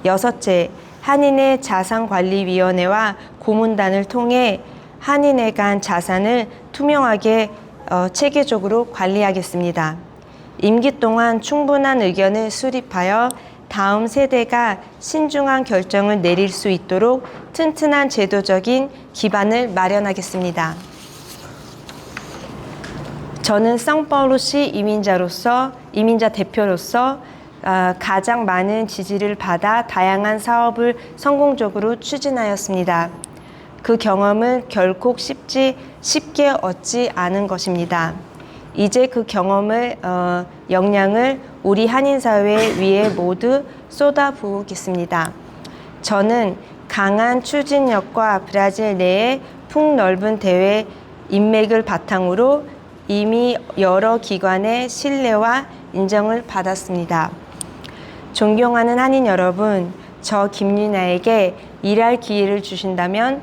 여섯째, 한인회 자산관리위원회와 고문단을 통해 한인회 간 자산을 투명하게 체계적으로 관리하겠습니다. 임기 동안 충분한 의견을 수립하여 다음 세대가 신중한 결정을 내릴 수 있도록 튼튼한 제도적인 기반을 마련하겠습니다. 저는 상파울루시 이민자 대표로서 가장 많은 지지를 받아 다양한 사업을 성공적으로 추진하였습니다. 그 경험은 결코 쉽게 얻지 않은 것입니다. 이제 그 경험을 역량을 우리 한인사회 위에 모두 쏟아부으겠습니다. 저는 강한 추진력과 브라질 내의 폭넓은 대외 인맥을 바탕으로 이미 여러 기관의 신뢰와 인정을 받았습니다. 존경하는 한인 여러분, 저 김유나에게 일할 기회를 주신다면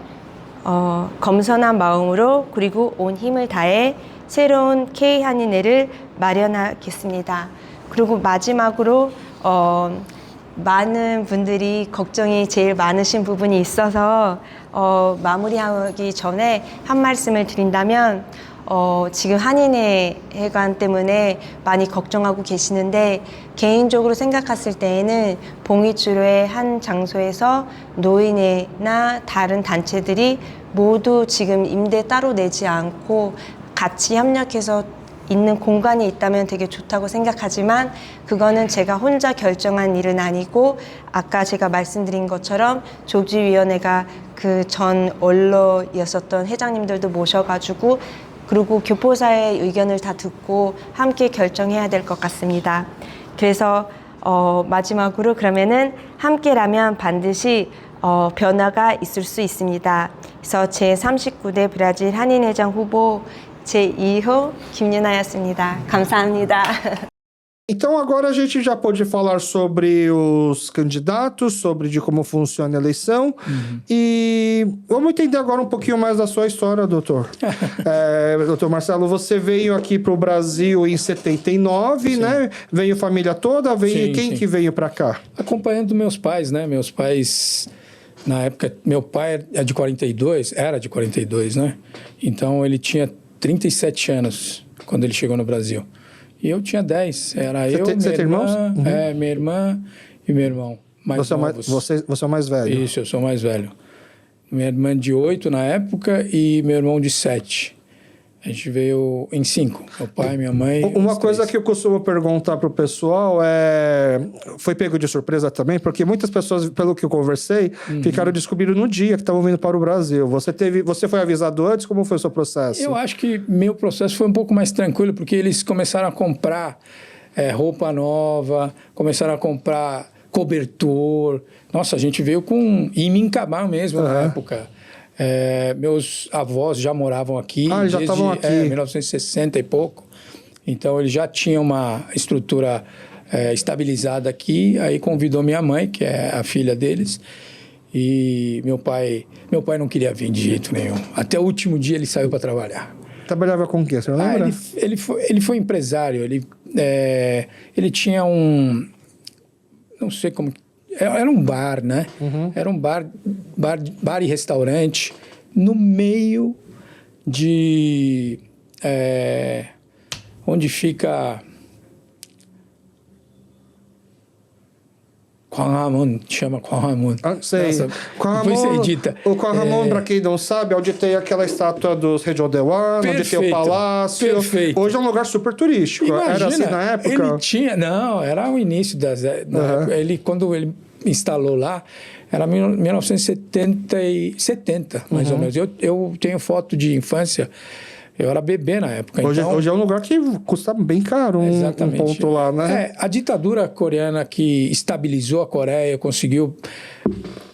겸손한 마음으로 그리고 온 힘을 다해 새로운 K-한인회를 마련하겠습니다. 그리고 마지막으로 많은 분들이 걱정이 제일 많으신 부분이 있어서 마무리하기 전에 한 말씀을 드린다면 지금 한인회관 때문에 많이 걱정하고 계시는데 개인적으로 생각했을 때에는 봉이주로의 한 장소에서 노인회나 다른 단체들이 모두 지금 임대 따로 내지 않고 같이 협력해서 있는 공간이 있다면 되게 좋다고 생각하지만 그거는 제가 혼자 결정한 일은 아니고 아까 제가 말씀드린 것처럼 조직위원회가 그 전 원로였었던 회장님들도 모셔가지고 그리고 교포사의 의견을 다 듣고 함께 결정해야 될 것 같습니다. 그래서 마지막으로 그러면은 함께라면 반드시 변화가 있을 수 있습니다. 그래서 제39대 브라질 한인회장 후보 제2호 김유나였습니다. 감사합니다. Então agora a gente já pode falar sobre os candidatos, sobre de como funciona a eleição. E vamos entender agora um pouquinho mais da sua história, doutor. Doutor Marcelo, você veio aqui para o Brasil em 79, né? Veio família toda? Quem que veio para cá? Acompanhando meus pais, né? Meus pais, na época, meu pai era de 42, né? Então ele tinha 37 anos quando ele chegou no Brasil. E eu tinha 10. Era minha irmã, minha irmã e meu irmão. Você é o mais velho? Isso, eu sou o mais velho. Minha irmã de 8 na época e meu irmão de 7. A gente veio em 5. Meu pai, minha mãe. Uma coisa que eu costumo perguntar pro pessoal foi pego de surpresa também, porque muitas pessoas, pelo que eu conversei, ficaram descobrindo no dia que estavam vindo para o Brasil. Você foi avisado antes? Como foi o seu processo? Eu acho que meu processo foi um pouco mais tranquilo, porque eles começaram a comprar roupa nova, começaram a comprar cobertor. Nossa, a gente veio com Imincabá mesmo na época. Meus avós já moravam aqui já estavam aqui. 1960 e pouco. Então, ele já tinha uma estrutura estabilizada aqui. Aí convidou minha mãe, que é a filha deles. E meu pai não queria vir de jeito nenhum. Até o último dia ele saiu para trabalhar. Trabalhava com o quê? Você não lembra? Ele foi empresário. Ele tinha um... Não sei como... Era um bar, né? Era um bar e restaurante no meio de... onde fica... Gwanghwamun, chama Gwanghwamun. Sei. Nossa, depois você edita. O Gwanghwamun, para quem não sabe, é onde tem aquela estátua dos Rejodewan, onde tem o palácio. Perfeito. Hoje é um lugar super turístico. Imagina, era assim na época? Ele tinha... Não, era o início das... Quando ele instalou lá, era 1970, mais ou menos. Eu tenho foto de infância... Eu era bebê na época. Hoje é um lugar que custa bem caro um ponto lá, né? A ditadura coreana que estabilizou a Coreia, conseguiu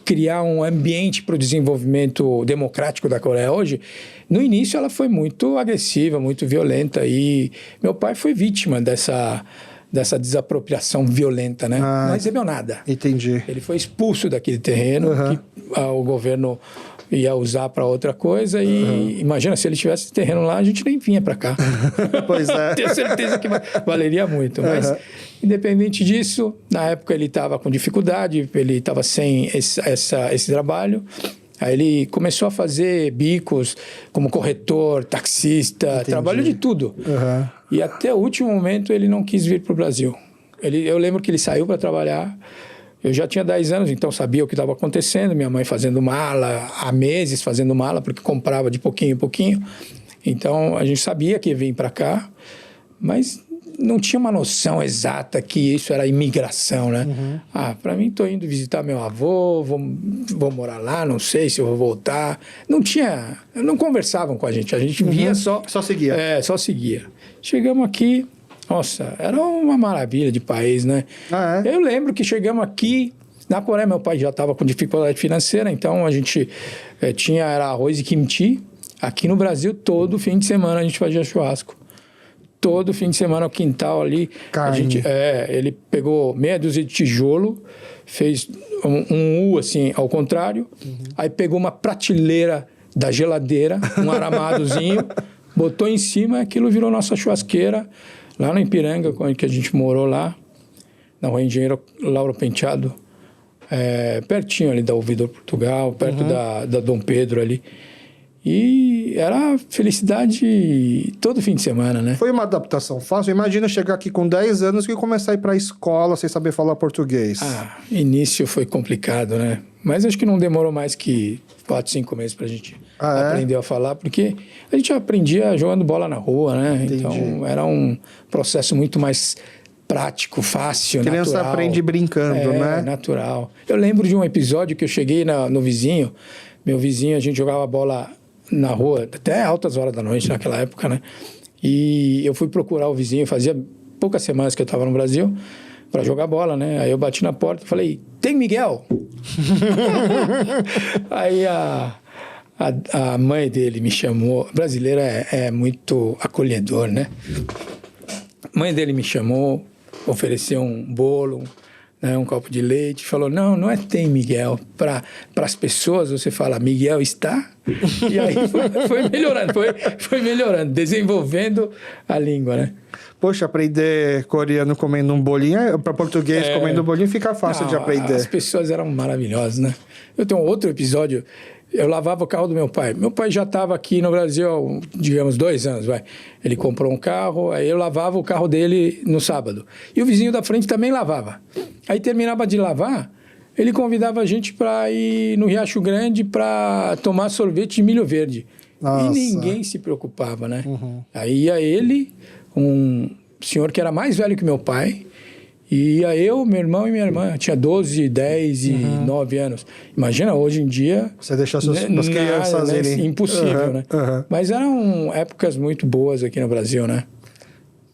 criar um ambiente para o desenvolvimento democrático da Coreia hoje, no início ela foi muito agressiva, muito violenta. E meu pai foi vítima dessa desapropriação violenta, né? Não recebeu nada. Entendi. Ele foi expulso daquele terreno que o governo... ia usar para outra coisa e imagina, se ele tivesse terreno lá, a gente nem vinha para cá. Pois é. Tenho certeza que valeria muito. Mas, independente disso, na época ele estava com dificuldade, ele estava sem esse trabalho. Aí ele começou a fazer bicos como corretor, taxista, trabalho de tudo. E até o último momento ele não quis vir para o Brasil. Eu lembro que ele saiu para trabalhar. Eu já tinha 10 anos, então sabia o que estava acontecendo. Minha mãe fazendo mala, há meses fazendo mala, porque comprava de pouquinho em pouquinho. Então, a gente sabia que ia vir para cá, mas não tinha uma noção exata que isso era imigração, né? Para mim, estou indo visitar meu avô, vou morar lá, não sei se eu vou voltar. Não conversavam com a gente via só... Só seguia. Só seguia. Chegamos aqui... Nossa, era uma maravilha de país, né? Eu lembro que chegamos aqui, na Coreia, meu pai já estava com dificuldade financeira, então a gente era arroz e kimchi. Aqui no Brasil, todo fim de semana a gente fazia churrasco. Todo fim de semana, o quintal ali. Carne. Ele pegou meia dúzia de tijolo, fez um U assim, ao contrário, aí pegou uma prateleira da geladeira, um aramadozinho, botou em cima, aquilo virou nossa churrasqueira. Lá no Ipiranga, que a gente morou lá, na Rua Engenheiro Lauro Penteado, pertinho ali da Ouvidor Portugal, perto da Dom Pedro ali. E era felicidade todo fim de semana, né? Foi uma adaptação fácil? Imagina chegar aqui com 10 anos e começar a ir para a escola sem saber falar português. Início foi complicado, né? Mas acho que não demorou mais que 4, 5 meses pra gente aprender a falar, porque a gente aprendia jogando bola na rua, né? Entendi. Então era um processo muito mais prático, fácil, natural. Criança aprende brincando, né? Natural. Eu lembro de um episódio que eu cheguei no vizinho, meu vizinho, a gente jogava bola na rua, até altas horas da noite naquela época, né? E eu fui procurar o vizinho, fazia poucas semanas que eu estava no Brasil, para jogar bola, né? Aí eu bati na porta e falei, tem Miguel? Aí a mãe dele me chamou, brasileira é muito acolhedor, né? A mãe dele me chamou, ofereceu um bolo, né, um copo de leite, falou, não é tem Miguel, para as pessoas você fala, Miguel está, e aí foi melhorando, desenvolvendo a língua, né? Poxa, aprender coreano comendo um bolinho, para português comendo um bolinho fica fácil de aprender. As pessoas eram maravilhosas, né? Eu tenho outro episódio, eu lavava o carro do meu pai. Meu pai já estava aqui no Brasil há, digamos, 2 anos, vai. Ele comprou um carro, aí eu lavava o carro dele no sábado. E o vizinho da frente também lavava. Aí terminava de lavar, ele convidava a gente para ir no Riacho Grande para tomar sorvete de milho verde. Nossa. E ninguém se preocupava, né? Aí ia ele, um senhor que era mais velho que meu pai, e ia eu, meu irmão e minha irmã. Tinha 12, 10 e 9 anos. Imagina, hoje em dia... Você deixa as crianças irem... Impossível, né? Mas eram épocas muito boas aqui no Brasil, né?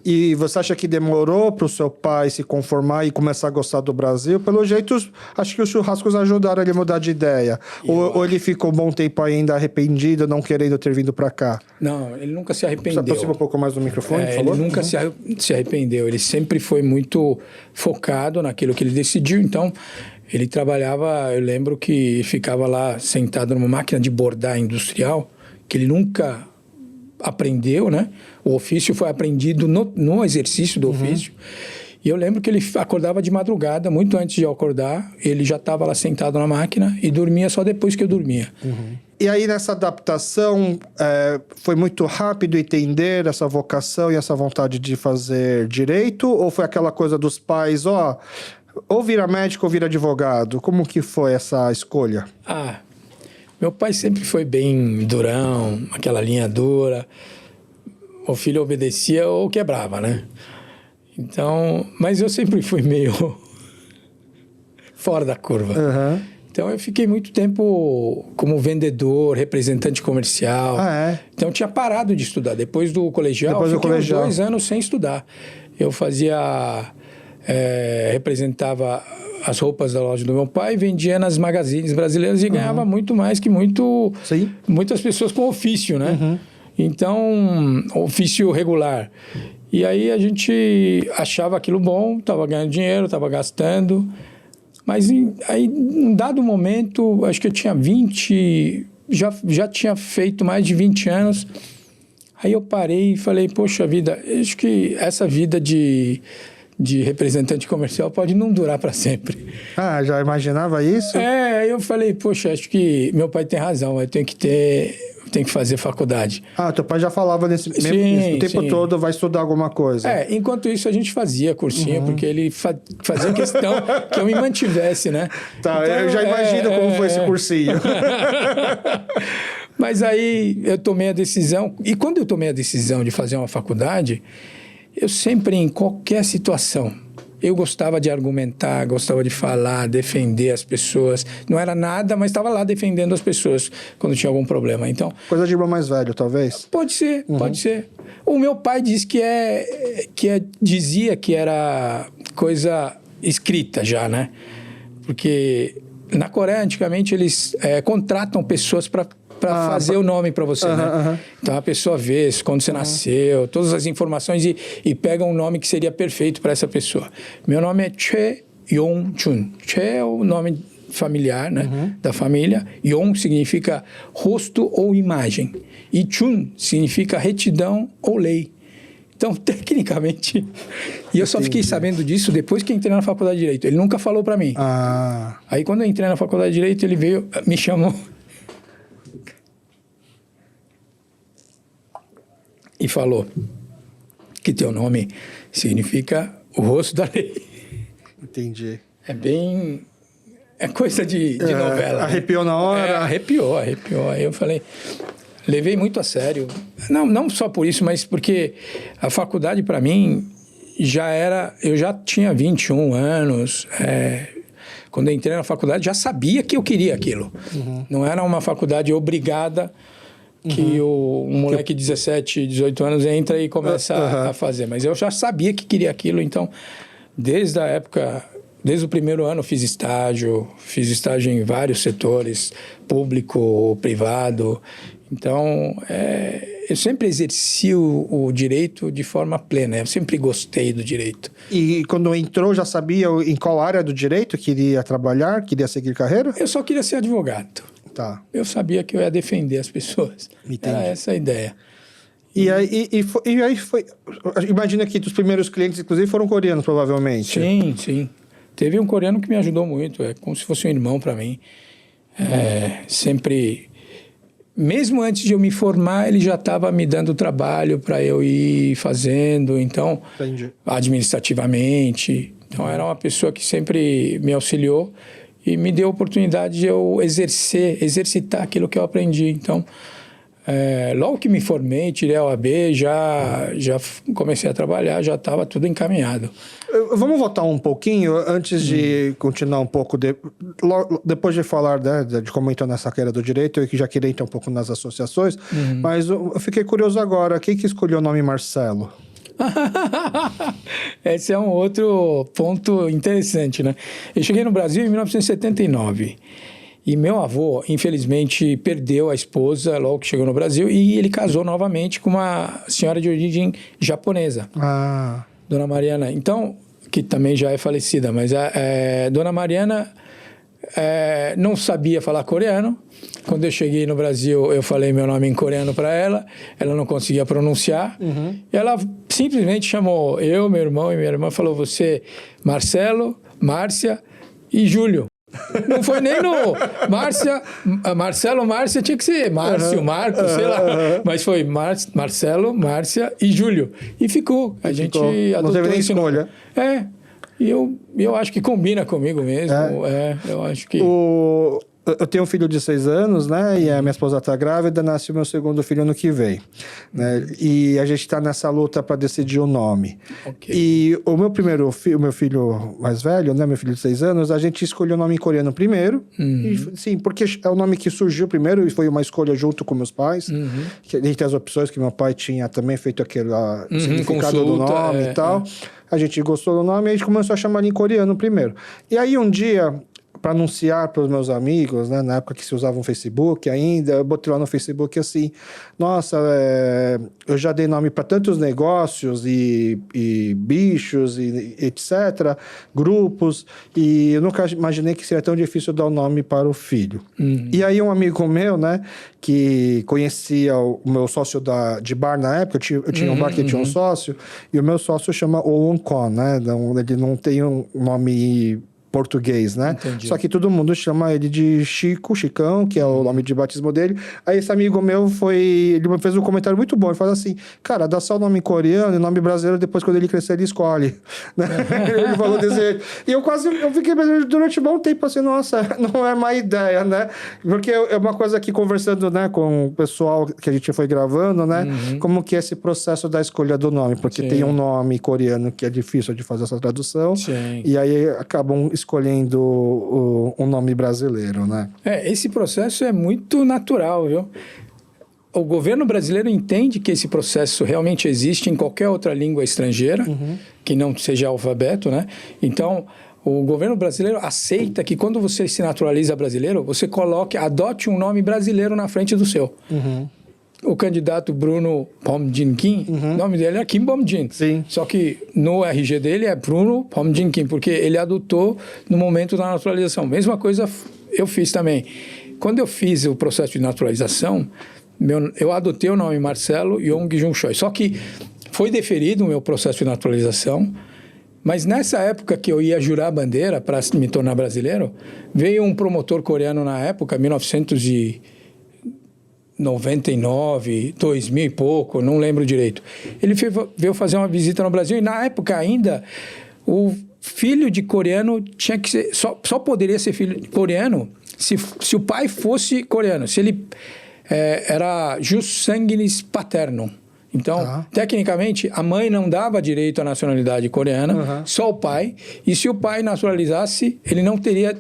E você acha que demorou para o seu pai se conformar e começar a gostar do Brasil? Pelo jeito, acho que os churrascos ajudaram ele a mudar de ideia. Ou ele ficou um bom tempo ainda arrependido, não querendo ter vindo para cá? Não, ele nunca se arrependeu. Você aproxima um pouco mais do microfone, por favor? Ele nunca se arrependeu. Ele sempre foi muito focado naquilo que ele decidiu. Então, ele trabalhava... Eu lembro que ficava lá sentado numa máquina de bordar industrial, que ele nunca aprendeu, né? O ofício foi aprendido no exercício do ofício. E eu lembro que ele acordava de madrugada, muito antes de eu acordar, ele já estava lá sentado na máquina e dormia só depois que eu dormia. E aí, nessa adaptação, foi muito rápido entender essa vocação e essa vontade de fazer direito? Ou foi aquela coisa dos pais, ou vira médico ou vira advogado? Como que foi essa escolha? Meu pai sempre foi bem durão, aquela linha dura. O filho obedecia ou quebrava, né? Então, mas eu sempre fui meio fora da curva. Então, eu fiquei muito tempo como vendedor, representante comercial. Então, eu tinha parado de estudar. Depois do colegial, eu fiquei uns 2 anos sem estudar. Eu representava as roupas da loja do meu pai, vendia nas magazines brasileiras e ganhava muito mais que muitas pessoas com ofício, né? Então, ofício regular. E aí a gente achava aquilo bom, estava ganhando dinheiro, estava gastando. Mas aí, em um dado momento, acho que eu tinha 20, já tinha feito mais de 20 anos. Aí eu parei e falei, poxa vida, acho que essa vida de representante comercial pode não durar para sempre. Já imaginava isso? Eu falei, poxa, acho que meu pai tem razão, eu tenho que tem que fazer faculdade. Teu pai já falava nesse o tempo todo, vai estudar alguma coisa. Enquanto isso a gente fazia cursinho, porque ele fazia questão que eu me mantivesse, né? Tá, então, eu já imagino como foi esse cursinho. Mas aí eu tomei a decisão, e quando eu tomei a decisão de fazer uma faculdade, eu sempre, em qualquer situação, eu gostava de argumentar, gostava de falar, defender as pessoas. Não era nada, mas estava lá defendendo as pessoas quando tinha algum problema. Então, coisa de irmão mais velho, talvez? Pode ser, pode ser. O meu pai dizia que era coisa escrita já, né? Porque na Coreia, antigamente, eles contratam pessoas para fazer o nome para você, né? Então, a pessoa vê quando você nasceu, todas as informações e pega um nome que seria perfeito para essa pessoa. Meu nome é Choi Yong-jun. Choi é o nome familiar, né? Da família. Yong significa rosto ou imagem. E Chun significa retidão ou lei. Então, tecnicamente... E eu só fiquei sabendo disso depois que entrei na faculdade de Direito. Ele nunca falou para mim. Aí, quando eu entrei na faculdade de Direito, ele veio, me chamou... E falou que teu nome significa o rosto da lei. Entendi. É coisa de novela. Arrepiou na hora? Arrepiou. Aí eu falei... Levei muito a sério. Não só por isso, mas porque a faculdade, para mim, já era... Eu já tinha 21 anos. Quando eu entrei na faculdade, já sabia que eu queria aquilo. Não era uma faculdade obrigada... que um moleque de 17, 18 anos entra e começa a fazer. Mas eu já sabia que queria aquilo, então, desde o primeiro ano fiz estágio em vários setores, público, privado. Então, eu sempre exerci o direito de forma plena, eu sempre gostei do direito. E quando entrou, já sabia em qual área do direito queria trabalhar, queria seguir carreira? Eu só queria ser advogado. Tá. Eu sabia que eu ia defender as pessoas. Entendi. Era essa a ideia. E aí foi... Imagina que os primeiros clientes, inclusive, foram coreanos, provavelmente. Sim. Teve um coreano que me ajudou muito. É como se fosse um irmão para mim. Sempre... Mesmo antes de eu me formar, ele já estava me dando trabalho para eu ir fazendo. Então, administrativamente. Então, era uma pessoa que sempre me auxiliou. E me deu a oportunidade de eu exercitar aquilo que eu aprendi. Então, logo que me formei, tirei a OAB, já comecei a trabalhar, já estava tudo encaminhado. Vamos voltar um pouquinho, antes de continuar um pouco, depois de falar de como entrou nessa carreira do direito, eu que já queria entrar um pouco nas associações, mas eu fiquei curioso agora, quem que escolheu o nome Marcelo? Esse é um outro ponto interessante, né? Eu cheguei no Brasil em 1979 e meu avô, infelizmente, perdeu a esposa logo que chegou no Brasil e ele casou novamente com uma senhora de origem japonesa, Dona Mariana. Então, que também já é falecida, mas Dona Mariana não sabia falar coreano. Quando eu cheguei no Brasil, eu falei meu nome em coreano para ela. Ela não conseguia pronunciar. E ela simplesmente chamou eu, meu irmão e minha irmã. Falou, você, Marcelo, Márcia e Júlio. Não foi nem no Marcelo, Márcia, tinha que ser Márcio, Marco, sei lá. Mas foi Marcelo, Márcia e Júlio. E ficou. A gente adotou. Não teve nem escolha. E eu acho que combina comigo mesmo. Eu acho que... Eu tenho um filho de 6 anos, né? E a minha esposa está grávida, nasce o meu segundo filho no que vem. Né? E a gente está nessa luta para decidir o nome. Okay. E o meu primeiro filho, o meu filho mais velho, né? Meu filho de 6 anos, a gente escolheu o nome em coreano primeiro. E, sim, porque é o nome que surgiu primeiro e foi uma escolha junto com meus pais. Que, entre as opções que meu pai tinha também feito aquele significado do nome e tal. A gente gostou do nome e a gente começou a chamar ele em coreano primeiro. E aí um dia... para anunciar para os meus amigos, né, na época que se usava um Facebook ainda, eu botei lá no Facebook assim, nossa, eu já dei nome para tantos negócios e bichos e etc., grupos, e eu nunca imaginei que seria tão difícil dar o nome para o filho. E aí um amigo meu, né, que conhecia o meu sócio de bar na época, eu tinha um bar que tinha um sócio, e o meu sócio chama Owon Kon, né, ele não tem um nome português, né? Entendi. Só que todo mundo chama ele de Chico, Chicão, que é o nome de batismo dele. Aí esse amigo meu ele fez um comentário muito bom. Ele falou assim, cara, dá só o nome coreano e nome brasileiro, depois quando ele crescer ele escolhe. Né? Ele falou desse jeito. E eu fiquei durante um bom tempo assim, nossa, não é má ideia, né? Porque é uma coisa que conversando, né, com o pessoal que a gente foi gravando, né? Como que é esse processo da escolha do nome. Porque tem um nome coreano que é difícil de fazer essa tradução. Sim. E aí acabam escolhendo um nome brasileiro, né? Esse processo é muito natural, viu? O governo brasileiro entende que esse processo realmente existe em qualquer outra língua estrangeira, que não seja alfabeto, né? Então, o governo brasileiro aceita que quando você se naturaliza brasileiro, você adote um nome brasileiro na frente do seu. O candidato Bruno Bom-Jin Kim, o nome dele é Kim Bom-Jin. Sim. Só que no RG dele é Bruno Bom-Jin Kim, porque ele adotou no momento da naturalização. Mesma coisa eu fiz também. Quando eu fiz o processo de naturalização, eu adotei o nome Marcelo Yong Jun Choi. Só que foi deferido o meu processo de naturalização, mas nessa época que eu ia jurar a bandeira para me tornar brasileiro, veio um promotor coreano na época, 1999, 2000 e pouco, não lembro direito. Ele veio fazer uma visita no Brasil e na época ainda o filho de coreano tinha que ser, só poderia ser filho de coreano se o pai fosse coreano, se ele era jus sanguinis paternum. Então, tecnicamente, a mãe não dava direito à nacionalidade coreana, só o pai. E se o pai naturalizasse,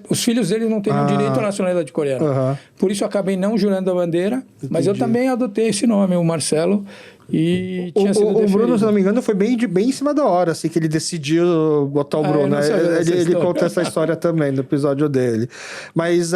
os filhos dele não teriam direito à nacionalidade coreana. Por isso, eu acabei não jurando a bandeira, mas eu também adotei esse nome, o Marcelo, e tinha sido deferido. O Bruno, se não me engano, foi bem em cima da hora, assim, que ele decidiu botar o Bruno. Ele conta essa história também no episódio dele. Mas,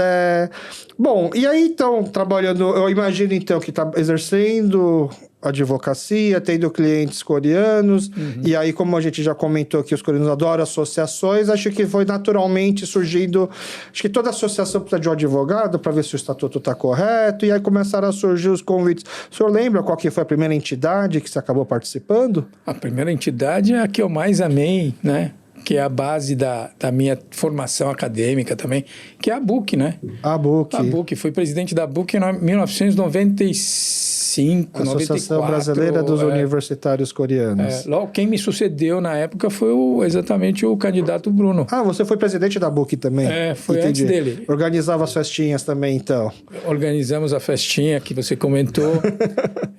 bom, e aí, então, trabalhando, eu imagino, então, que está exercendo advocacia, tendo clientes coreanos, e aí, como a gente já comentou que os coreanos adoram associações, acho que foi naturalmente surgindo, acho que toda associação precisa de um advogado para ver se o estatuto está correto, e aí começaram a surgir os convites. O senhor lembra qual que foi a primeira entidade que você acabou participando? A primeira entidade é a que eu mais amei, né? Que é a base da minha formação acadêmica também, que é a BUC, né? A BUC. Fui presidente da BUC em 1995, Associação 94. Brasileira dos Universitários Coreanos. Logo, quem me sucedeu na época foi exatamente o candidato Bruno. Ah, você foi presidente da BUC também? Foi antes dele. Organizava as festinhas também, então? Organizamos a festinha que você comentou.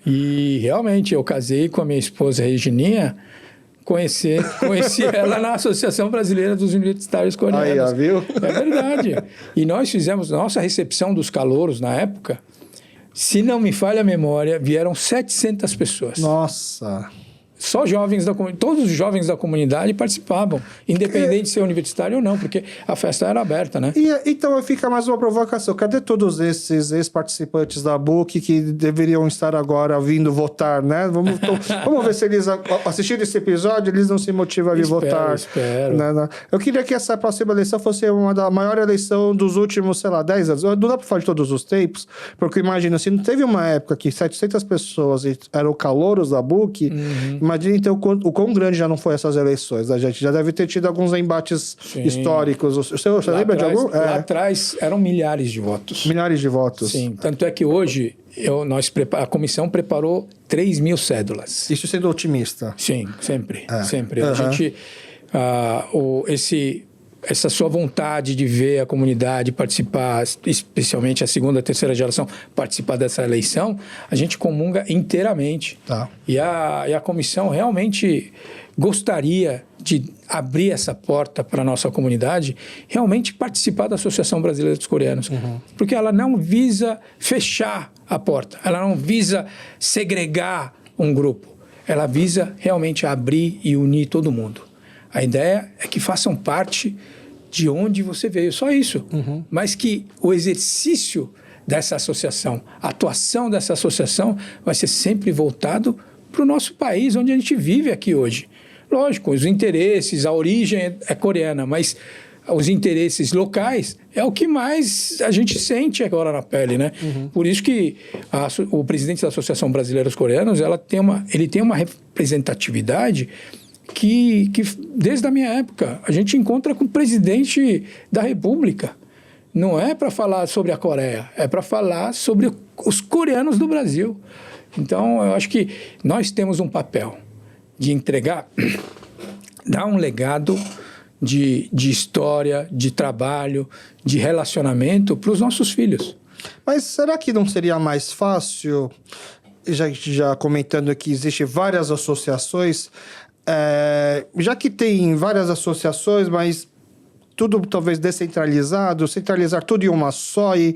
E realmente eu casei com a minha esposa Regininha. Conheci ela na Associação Brasileira dos Universitários Coreanos. Aí, viu? É verdade. E nós fizemos nossa recepção dos calouros na época. Se não me falha a memória, vieram 700 pessoas. Nossa! Só jovens da comunidade, todos os jovens da comunidade participavam, independente de ser universitário ou não, porque a festa era aberta, né? Então fica mais uma provocação. Cadê todos esses ex-participantes da BUC que deveriam estar agora vindo votar, né? Vamos ver se eles, assistindo esse episódio, eles não se motivam a vir votar. Espero. Né? Eu queria que essa próxima eleição fosse uma da maior eleição dos últimos, 10 anos. Não dá para falar de todos os tempos, porque imagina, se não teve uma época que 700 pessoas eram calouros da BUC, imagina, então, o quão grande já não foi essas eleições. A gente já deve ter tido alguns embates históricos. Você lembra de algum? Lá atrás eram milhares de votos. Milhares de votos. Sim, tanto é que hoje a comissão preparou 3.000 cédulas. Isso sendo otimista. Sim, sempre. Sempre. A gente... essa sua vontade de ver a comunidade participar, especialmente a segunda, terceira geração, participar dessa eleição, a gente comunga inteiramente. Tá. E a comissão realmente gostaria de abrir essa porta para a nossa comunidade, realmente participar da Associação Brasileira dos Coreanos. Porque ela não visa fechar a porta, ela não visa segregar um grupo, ela visa realmente abrir e unir todo mundo. A ideia é que façam parte de onde você veio, só isso. Mas que o exercício dessa associação, a atuação dessa associação vai ser sempre voltado para o nosso país, onde a gente vive aqui hoje. Lógico, os interesses, a origem é coreana, mas os interesses locais é o que mais a gente sente agora na pele, né? Por isso que o presidente da Associação Brasileira dos Coreanos, ele tem uma representatividade que desde a minha época, a gente encontra com o presidente da República. Não é para falar sobre a Coreia, é para falar sobre os coreanos do Brasil. Então, eu acho que nós temos um papel de entregar, dar um legado de história, de trabalho, de relacionamento para os nossos filhos. Mas será que não seria mais fácil, já comentando que existem várias associações, já que tem várias associações, mas tudo talvez descentralizado, centralizar tudo em uma só e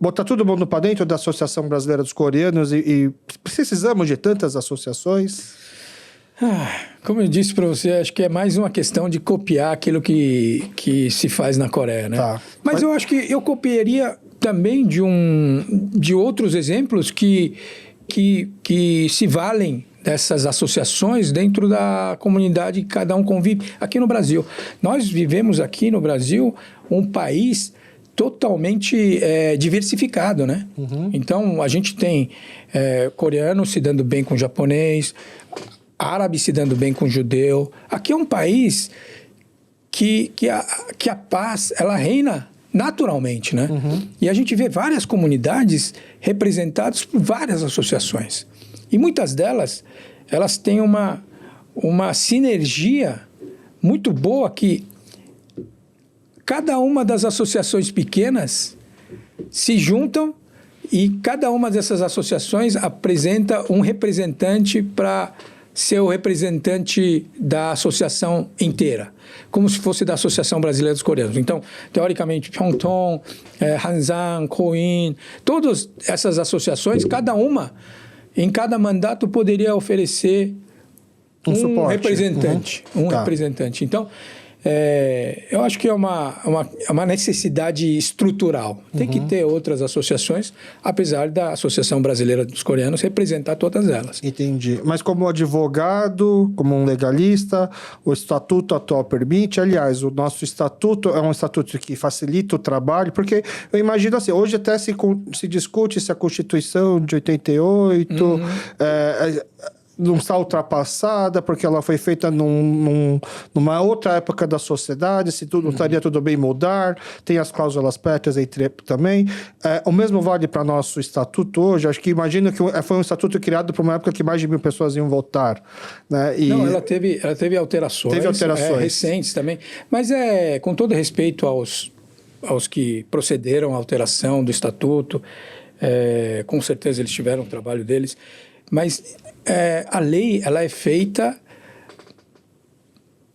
botar todo mundo para dentro da Associação Brasileira dos Coreanos e precisamos de tantas associações? Como eu disse para você, acho que é mais uma questão de copiar aquilo que se faz na Coreia, né? Tá. Mas eu acho que eu copiaria também de outros exemplos que se valem dessas associações dentro da comunidade que cada um convive aqui no Brasil. Nós vivemos aqui no Brasil um país totalmente diversificado, né? Uhum. Então, a gente tem coreano se dando bem com japonês, árabe se dando bem com judeu. Aqui é um país que a paz, ela reina naturalmente, né? Uhum. E a gente vê várias comunidades representadas por várias associações. E muitas delas, elas têm uma sinergia muito boa que cada uma das associações pequenas se juntam e cada uma dessas associações apresenta um representante para ser o representante da associação inteira, como se fosse da Associação Brasileira dos Coreanos. Então, teoricamente, Pyeongtong, Hansan, Koin, todas essas associações, cada uma, em cada mandato, poderia oferecer um representante. Uhum. Representante. Então, eu acho que é uma necessidade estrutural. Tem que ter outras associações, apesar da Associação Brasileira dos Coreanos representar todas elas. Entendi. Mas como advogado, como um legalista, o estatuto atual permite. Aliás, o nosso estatuto é um estatuto que facilita o trabalho, porque eu imagino assim, hoje até se discute se a Constituição de 88... não está ultrapassada, porque ela foi feita numa outra época da sociedade, se tudo estaria tudo bem mudar, tem as cláusulas pétreas entre também. O mesmo vale para nosso estatuto hoje, acho que imagino que foi um estatuto criado para uma época que mais de 1.000 pessoas iam votar. Né? Não, ela teve alterações. Teve alterações. Recentes também, mas com todo respeito aos que procederam à alteração do estatuto, com certeza eles tiveram o trabalho deles, mas a lei ela é feita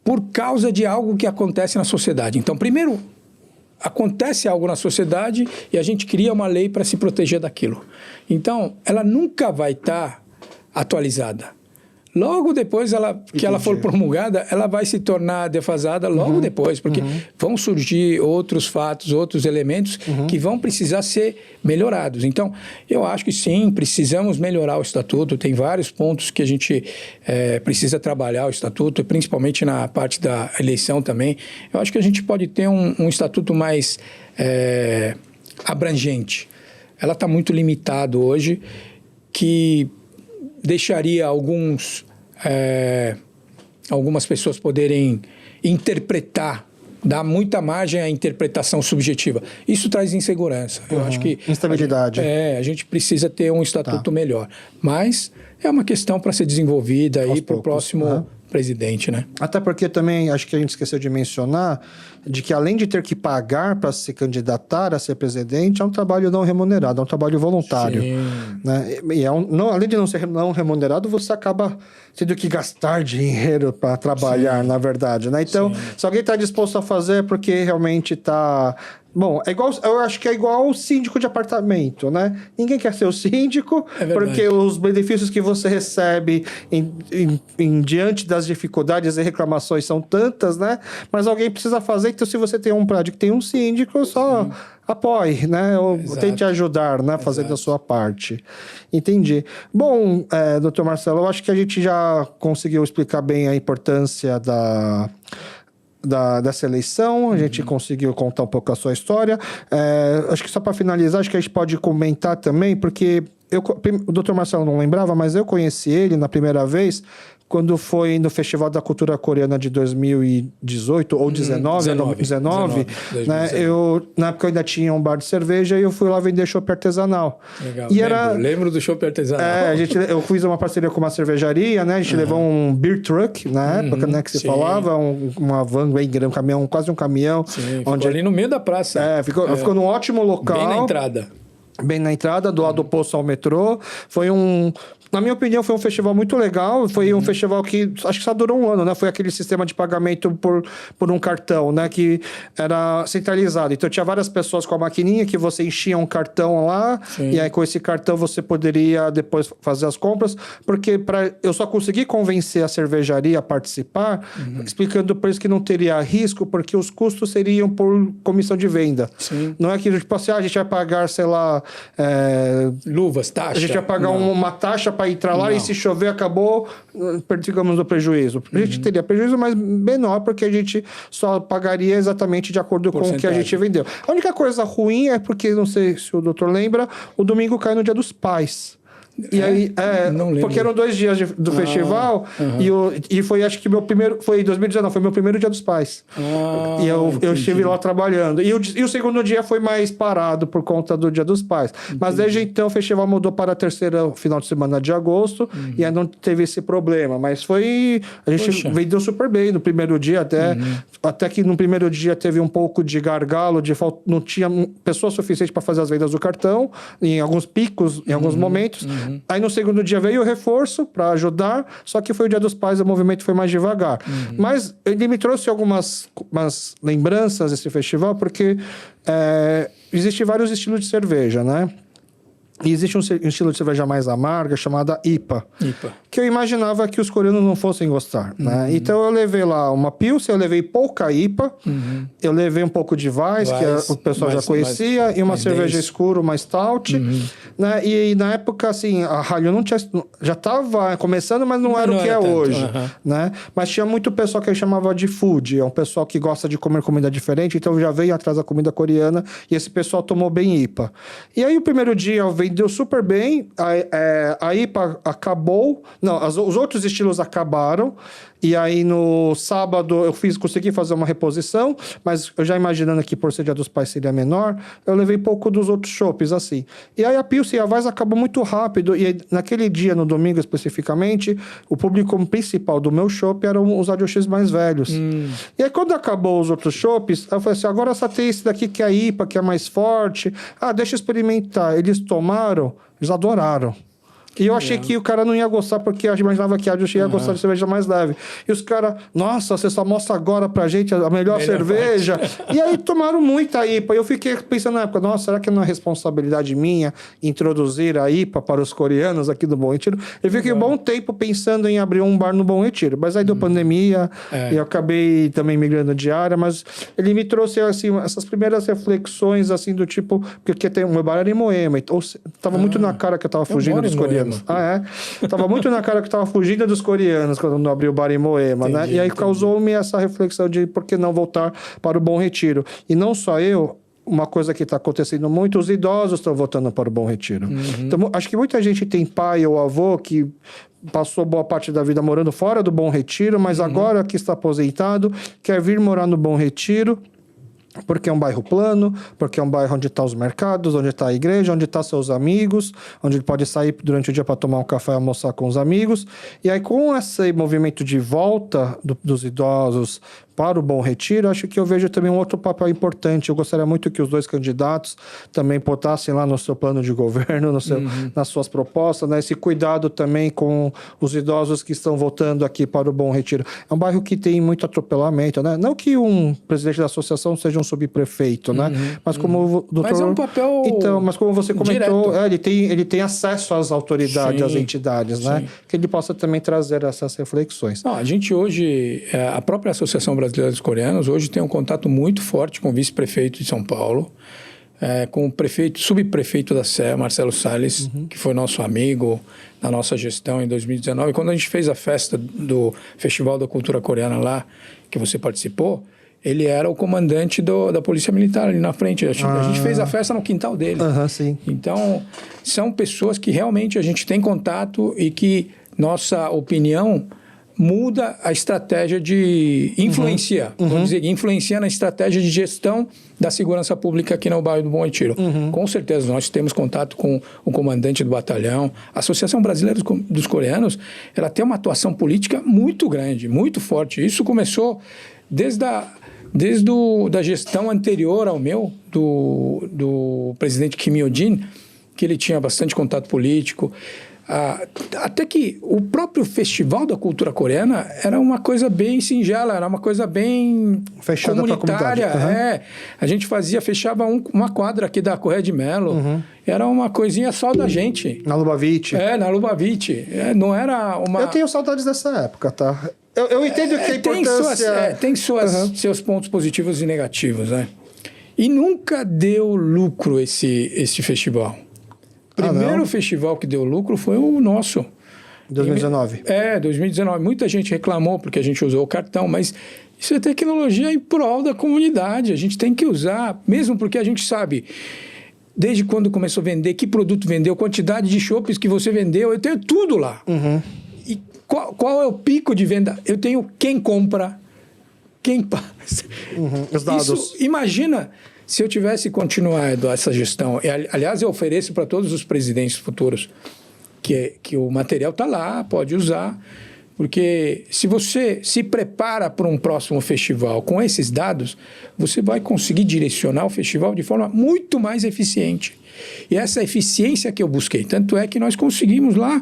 por causa de algo que acontece na sociedade. Então, primeiro, acontece algo na sociedade e a gente cria uma lei para se proteger daquilo. Então, ela nunca vai estar atualizada. Logo depois que ela for promulgada, ela vai se tornar defasada logo depois, porque vão surgir outros fatos, outros elementos que vão precisar ser melhorados. Então, eu acho que sim, precisamos melhorar o estatuto. Tem vários pontos que a gente precisa trabalhar o estatuto, principalmente na parte da eleição também. Eu acho que a gente pode ter um estatuto mais abrangente. Ela está muito limitado hoje, que deixaria algumas pessoas poderem interpretar, dar muita margem à interpretação subjetiva. Isso traz insegurança. Eu acho que instabilidade. A gente precisa ter um estatuto melhor. Mas é uma questão para ser desenvolvida aí para o próximo presidente, né? Até porque também, acho que a gente esqueceu de mencionar, de que além de ter que pagar para se candidatar a ser presidente, é um trabalho não remunerado, é um trabalho voluntário. Né? E além de não ser não remunerado, você acaba tendo que gastar dinheiro para trabalhar, na verdade. Né? Então, se alguém está disposto a fazer, é porque realmente está... Bom, eu acho que é igual o síndico de apartamento, né? Ninguém quer ser o síndico, porque os benefícios que você recebe diante das dificuldades e reclamações são tantas, né? Mas alguém precisa fazer, então se você tem um prédio que tem um síndico, só apoie, né? Ou tente ajudar, né? Fazendo a sua parte. Entendi. Bom, doutor Marcelo, eu acho que a gente já conseguiu explicar bem a importância dessa eleição, a gente conseguiu contar um pouco a sua história. Acho que só para finalizar, acho que a gente pode comentar também, porque o doutor Marcelo não lembrava, mas eu conheci ele na primeira vez quando foi no Festival da Cultura Coreana de 2018 ou 19, né? Na época eu ainda tinha um bar de cerveja e eu fui lá vender chopp artesanal. Legal. E lembro do chopp artesanal. Eu fiz uma parceria com uma cervejaria, né? A gente levou um beer truck na época, né? Que se falava, uma van bem grande, quase um caminhão. Sim, ficou ali no meio da praça. Ficou num ótimo local. Bem na entrada, do lado oposto ao metrô. Na minha opinião, foi um festival muito legal. Foi um festival que acho que só durou um ano, né? Foi aquele sistema de pagamento por um cartão, né? Que era centralizado. Então, tinha várias pessoas com a maquininha que você enchia um cartão lá. Sim. E aí, com esse cartão, você poderia depois fazer as compras. Porque eu só consegui convencer a cervejaria a participar, explicando para eles que não teria risco, porque os custos seriam por comissão de venda. Sim. Não é que, tipo assim, a gente vai pagar, sei lá... luvas, taxa. A gente vai pagar uma taxa para entrar lá e se chover acabou, digamos, no prejuízo. A gente teria prejuízo, mas menor, porque a gente só pagaria exatamente de acordo com o que a gente vendeu. A única coisa ruim é porque, não sei se o doutor lembra, o domingo cai no Dia dos Pais. E aí, não lembro. Porque eram 2 dias do festival e foi, acho que meu primeiro, foi em 2019, foi meu primeiro Dia dos Pais. E eu estive lá trabalhando. E o segundo dia foi mais parado por conta do Dia dos Pais. Mas desde então o festival mudou para a terceira final de semana de agosto e aí não teve esse problema. Mas a gente vendeu super bem no primeiro dia até que no primeiro dia teve um pouco de gargalo, não tinha pessoa suficiente para fazer as vendas do cartão, em alguns picos, em alguns momentos. Aí no segundo dia veio o reforço para ajudar, só que foi o Dia dos Pais, o movimento foi mais devagar. Mas ele me trouxe algumas lembranças desse festival, porque existem vários estilos de cerveja, né? E existe um estilo de cerveja mais amarga, chamada IPA. Que eu imaginava que os coreanos não fossem gostar, né? Então eu levei lá uma Pilsen, eu levei pouca IPA, eu levei um pouco de Weiss, que o pessoal já conhecia, e uma cerveja escura, uma Stout, né? E na época, assim, a Hallyu já estava começando, mas não era o que é hoje, né? Mas tinha muito pessoal que chamava de food, é um pessoal que gosta de comer comida diferente, então já veio atrás da comida coreana, e esse pessoal tomou bem IPA. E aí o primeiro dia eu vendeu super bem, a IPA acabou, os outros estilos acabaram, e aí no sábado eu consegui fazer uma reposição, mas eu já imaginando que por ser Dia dos Pais seria menor, eu levei pouco dos outros chopps, assim. E aí a Pilsen e a Weiss acabou muito rápido, e aí, naquele dia, no domingo especificamente, o público principal do meu chopp eram os ADOX mais velhos. E aí quando acabou os outros chopps, eu falei assim, agora só tem esse daqui que é a IPA, que é mais forte, deixa eu experimentar. Eles tomaram, eles adoraram. E eu achei que o cara não ia gostar, porque eu imaginava que a gente ia gostar de cerveja mais leve. E os caras, nossa, você só mostra agora pra gente a melhor cerveja. E aí tomaram muita IPA. E eu fiquei pensando na época, nossa, será que não é responsabilidade minha introduzir a IPA para os coreanos aqui do Bom Retiro? Eu fiquei um bom tempo pensando em abrir um bar no Bom Retiro. Mas aí deu pandemia, e eu acabei também migrando de área. Mas ele me trouxe, assim, essas primeiras reflexões, assim, do tipo... Porque o meu bar era em Moema. Então, tava muito na cara que eu tava fugindo dos coreanos. Tava muito na cara que tava fugindo dos coreanos quando não abriu o bar em Moema, né? E aí causou-me essa reflexão de por que não voltar para o Bom Retiro. E não só eu, uma coisa que está acontecendo muito, os idosos estão voltando para o Bom Retiro. Então, acho que muita gente tem pai ou avô que passou boa parte da vida morando fora do Bom Retiro, mas agora que está aposentado, quer vir morar no Bom Retiro, porque é um bairro plano, porque é um bairro onde estão os mercados, onde está a igreja, onde estão seus amigos, onde ele pode sair durante o dia para tomar um café e almoçar com os amigos. E aí, com esse movimento de volta dos idosos para o Bom Retiro, acho que eu vejo também um outro papel importante. Eu gostaria muito que os dois candidatos também botassem lá no seu plano de governo, nas suas propostas, né? Esse cuidado também com os idosos que estão voltando aqui para o Bom Retiro. É um bairro que tem muito atropelamento, né? Não que um presidente da associação seja um subprefeito, né? Mas como o doutor... Mas é um papel... Então, mas como você comentou, ele tem acesso às autoridades, às entidades, né? Que ele possa também trazer essas reflexões. A gente hoje, a própria Associação Brasileira dos Coreanos, hoje tem um contato muito forte com o vice-prefeito de São Paulo, com o subprefeito da Sé, Marcelo Salles, que foi nosso amigo na nossa gestão em 2019. Quando a gente fez a festa do Festival da Cultura Coreana lá, que você participou, ele era o comandante da Polícia Militar ali na frente. A gente fez a festa no quintal dele. Sim. Então, são pessoas que realmente a gente tem contato e que nossa opinião muda a estratégia de influencia, vamos dizer, influencia na estratégia de gestão da segurança pública aqui no bairro do Bom Retiro. Com certeza, nós temos contato com o comandante do batalhão. A Associação Brasileira dos Coreanos, ela tem uma atuação política muito grande, muito forte. Isso começou desde da gestão anterior ao meu, do presidente Kim Il-jin, que ele tinha bastante contato político. Até que o próprio Festival da Cultura Coreana era uma coisa bem singela, era uma coisa bem fechada comunitária. Pra comunidade. A gente fechava uma quadra aqui da Correia de Melo. Era uma coisinha só da gente. Na Lubavitch. Na Lubavitch. Não era uma... Eu tenho saudades dessa época, tá? Eu entendo que a importância... Tem seus pontos positivos e negativos, né? E nunca deu lucro esse festival. Primeiro festival que deu lucro foi o nosso. 2019. 2019. Muita gente reclamou porque a gente usou o cartão, mas isso é tecnologia em prol da comunidade. A gente tem que usar, mesmo porque a gente sabe, desde quando começou a vender, que produto vendeu, quantidade de chopes que você vendeu, eu tenho tudo lá. E qual é o pico de venda? Eu tenho quem compra, quem passa. Os dados. Isso, imagina... Se eu tivesse continuado essa gestão, aliás, eu ofereço para todos os presidentes futuros que o material está lá, pode usar, porque se você se prepara para um próximo festival com esses dados, você vai conseguir direcionar o festival de forma muito mais eficiente. E essa eficiência que eu busquei, tanto é que nós conseguimos lá,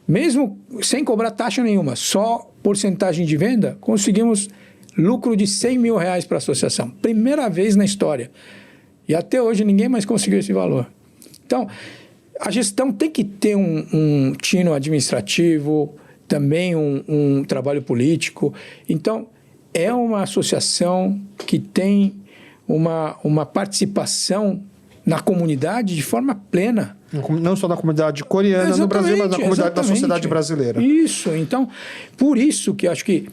mesmo sem cobrar taxa nenhuma, só porcentagem de venda, conseguimos... lucro de R$100 mil para a associação. Primeira vez na história. E até hoje ninguém mais conseguiu esse valor. Então, a gestão tem que ter um tino administrativo, também um trabalho político. Então, é uma associação que tem uma participação na comunidade de forma plena. Não só na comunidade coreana no Brasil, mas na comunidade da sociedade brasileira. Isso. Então, por isso que acho que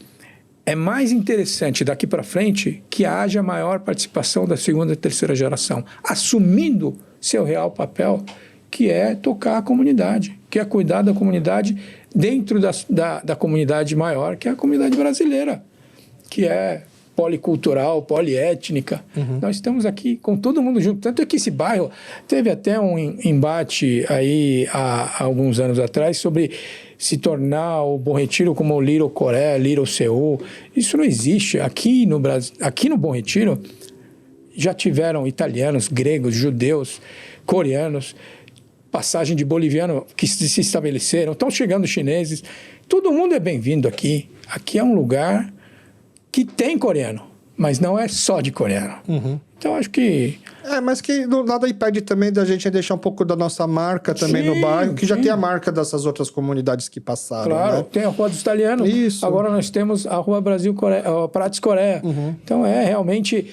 é mais interessante daqui para frente que haja maior participação da segunda e terceira geração, assumindo seu real papel, que é tocar a comunidade, que é cuidar da comunidade dentro da comunidade maior, que é a comunidade brasileira, que é policultural, poliétnica. Nós estamos aqui com todo mundo junto. Tanto é que esse bairro teve até um embate aí há alguns anos atrás sobre se tornar o Bom Retiro como o Little Coreia, Little Seul. Isso não existe. Aqui no Brasil, aqui no Bom Retiro já tiveram italianos, gregos, judeus, coreanos, passagem de boliviano que se estabeleceram, estão chegando chineses. Todo mundo é bem-vindo aqui. Aqui é um lugar que tem coreano, mas não é só de coreano. Então, acho que... mas que nada impede também da gente deixar um pouco da nossa marca também no bairro, que já tem a marca dessas outras comunidades que passaram. Claro, né? tem a Rua dos Italianos. Isso. Agora nós temos a Rua Brasil Coreia, Prates Coreia. Então, é realmente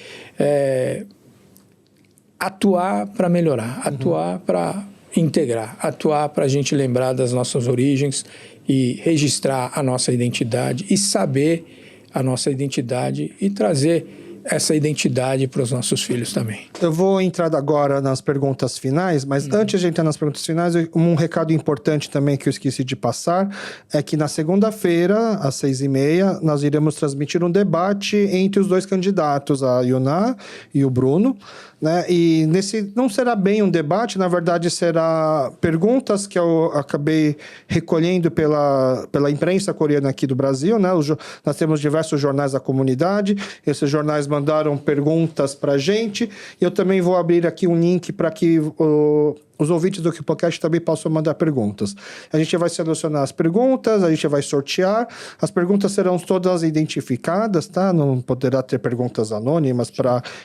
atuar para melhorar, atuar para integrar, atuar para a gente lembrar das nossas origens e registrar a nossa identidade e saber a nossa identidade e trazer essa identidade para os nossos filhos também. Eu vou entrar agora nas perguntas finais, mas antes de entrar nas perguntas finais, um recado importante também que eu esqueci de passar é que na segunda-feira, às 6h30, nós iremos transmitir um debate entre os dois candidatos, a Yuna e o Bruno, né? E nesse não será bem um debate, na verdade será perguntas que eu acabei recolhendo pela imprensa coreana aqui do Brasil, né? Nós temos diversos jornais da comunidade, esses jornais mandaram perguntas pra gente, e eu também vou abrir aqui um link para que os ouvintes do KipoCast também possam mandar perguntas. A gente vai selecionar as perguntas, a gente vai sortear. As perguntas serão todas identificadas, tá? Não poderá ter perguntas anônimas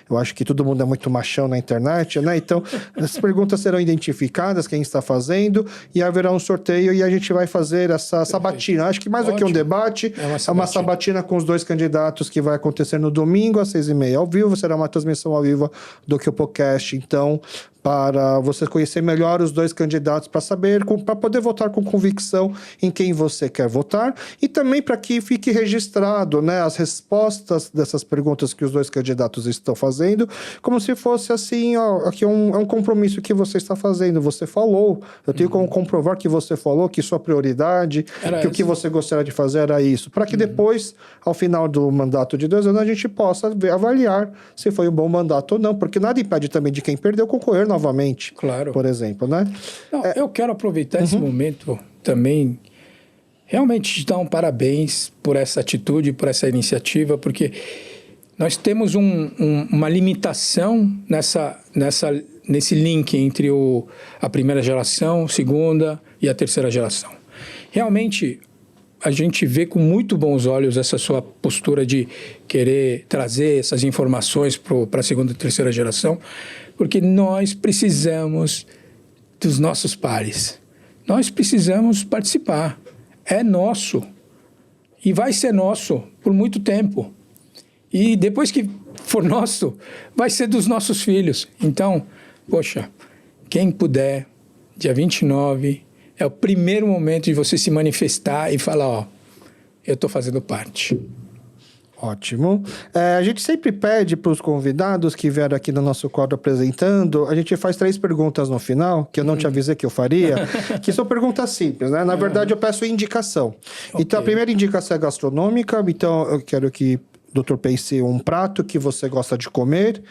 eu acho que todo mundo é muito machão na internet, né? Então, as perguntas serão identificadas, quem está fazendo, e haverá um sorteio e a gente vai fazer essa sabatina. Acho que mais do que um debate, é uma sabatina com os dois candidatos que vai acontecer no domingo, às 6h30 ao vivo. Será uma transmissão ao vivo do KipoCast. Então, para você conhecer melhor os dois candidatos para saber, para poder votar com convicção em quem você quer votar e também para que fique registrado, né, as respostas dessas perguntas que os dois candidatos estão fazendo, como se fosse assim, ó, aqui é um compromisso que você está fazendo, você falou, eu tenho como comprovar que você falou, que sua prioridade, que o que você gostaria de fazer era isso, para que depois, ao final do mandato de 2 anos, a gente possa avaliar se foi um bom mandato ou não, porque nada impede também de quem perdeu concorrer novamente, claro, por exemplo, né? Não, eu quero aproveitar esse momento também, realmente te dar um parabéns por essa atitude, por essa iniciativa, porque nós temos uma limitação nesse link entre a primeira geração, segunda e a terceira geração. Realmente, a gente vê com muito bons olhos essa sua postura de querer trazer essas informações para a segunda e terceira geração, porque nós precisamos dos nossos pares. Nós precisamos participar. É nosso. E vai ser nosso por muito tempo. E depois que for nosso, vai ser dos nossos filhos. Então, poxa, quem puder, dia 29, é o primeiro momento de você se manifestar e falar, ó, eu estou fazendo parte. Ótimo. A gente sempre pede para os convidados que vieram aqui no nosso quadro apresentando, a gente faz 3 perguntas no final, que eu não te avisei que eu faria, que são perguntas simples, né? Na verdade, eu peço indicação. Então, a primeira indicação é gastronômica, então eu quero que o doutor pense um prato que você gosta de comer,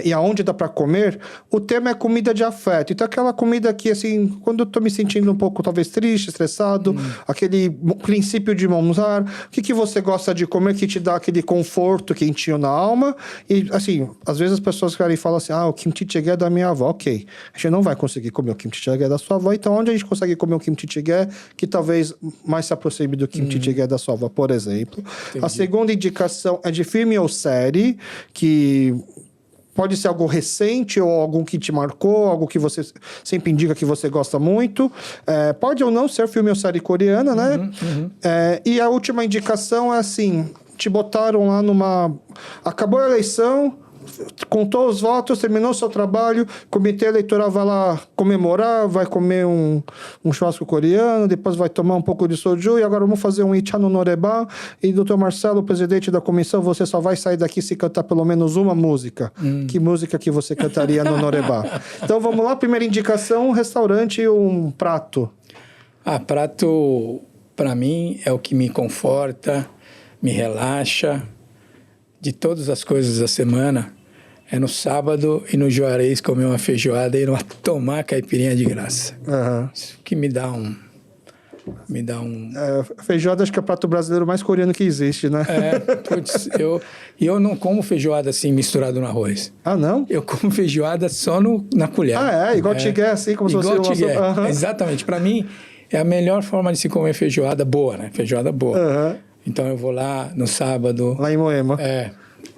e aonde dá para comer, o tema é comida de afeto. Então, aquela comida que, assim, quando eu tô me sentindo um pouco, talvez, triste, estressado, aquele princípio de almoçar, o que você gosta de comer que te dá aquele conforto quentinho na alma. E, assim, às vezes as pessoas querem falar assim, o kimchi jjigae é da minha avó. Ok, a gente não vai conseguir comer o kimchi jjigae da sua avó, então onde a gente consegue comer o kimchi jjigae que talvez mais se aproxime do kimchi jjigae da sua avó, por exemplo. Entendi. A segunda indicação é de filme ou série, que pode ser algo recente ou algum que te marcou, algo que você sempre indica que você gosta muito. Pode ou não ser filme ou série coreana, né? E a última indicação é assim, te botaram lá acabou a eleição, contou os votos, terminou o seu trabalho, o comitê eleitoral vai lá comemorar, vai comer um churrasco coreano, depois vai tomar um pouco de soju e agora vamos fazer um Icha no Noreba. E doutor Marcelo, presidente da comissão, você só vai sair daqui se cantar pelo menos uma música. Que música que você cantaria no Noreba? Então vamos lá, primeira indicação, um restaurante e um prato. Prato, para mim, é o que me conforta, me relaxa. De todas as coisas da semana, é no sábado e no Juarez comer uma feijoada e tomar caipirinha de graça. Isso que me dá um... Feijoada acho que é o prato brasileiro mais coreano que existe, né? Eu não como feijoada assim misturado no arroz. Não? Eu como feijoada só na colher. Igual tigué, assim, como se fosse igual tigué. Exatamente. Para mim, é a melhor forma de se comer feijoada boa, né? Feijoada boa. Então eu vou lá no sábado. Lá em Moema.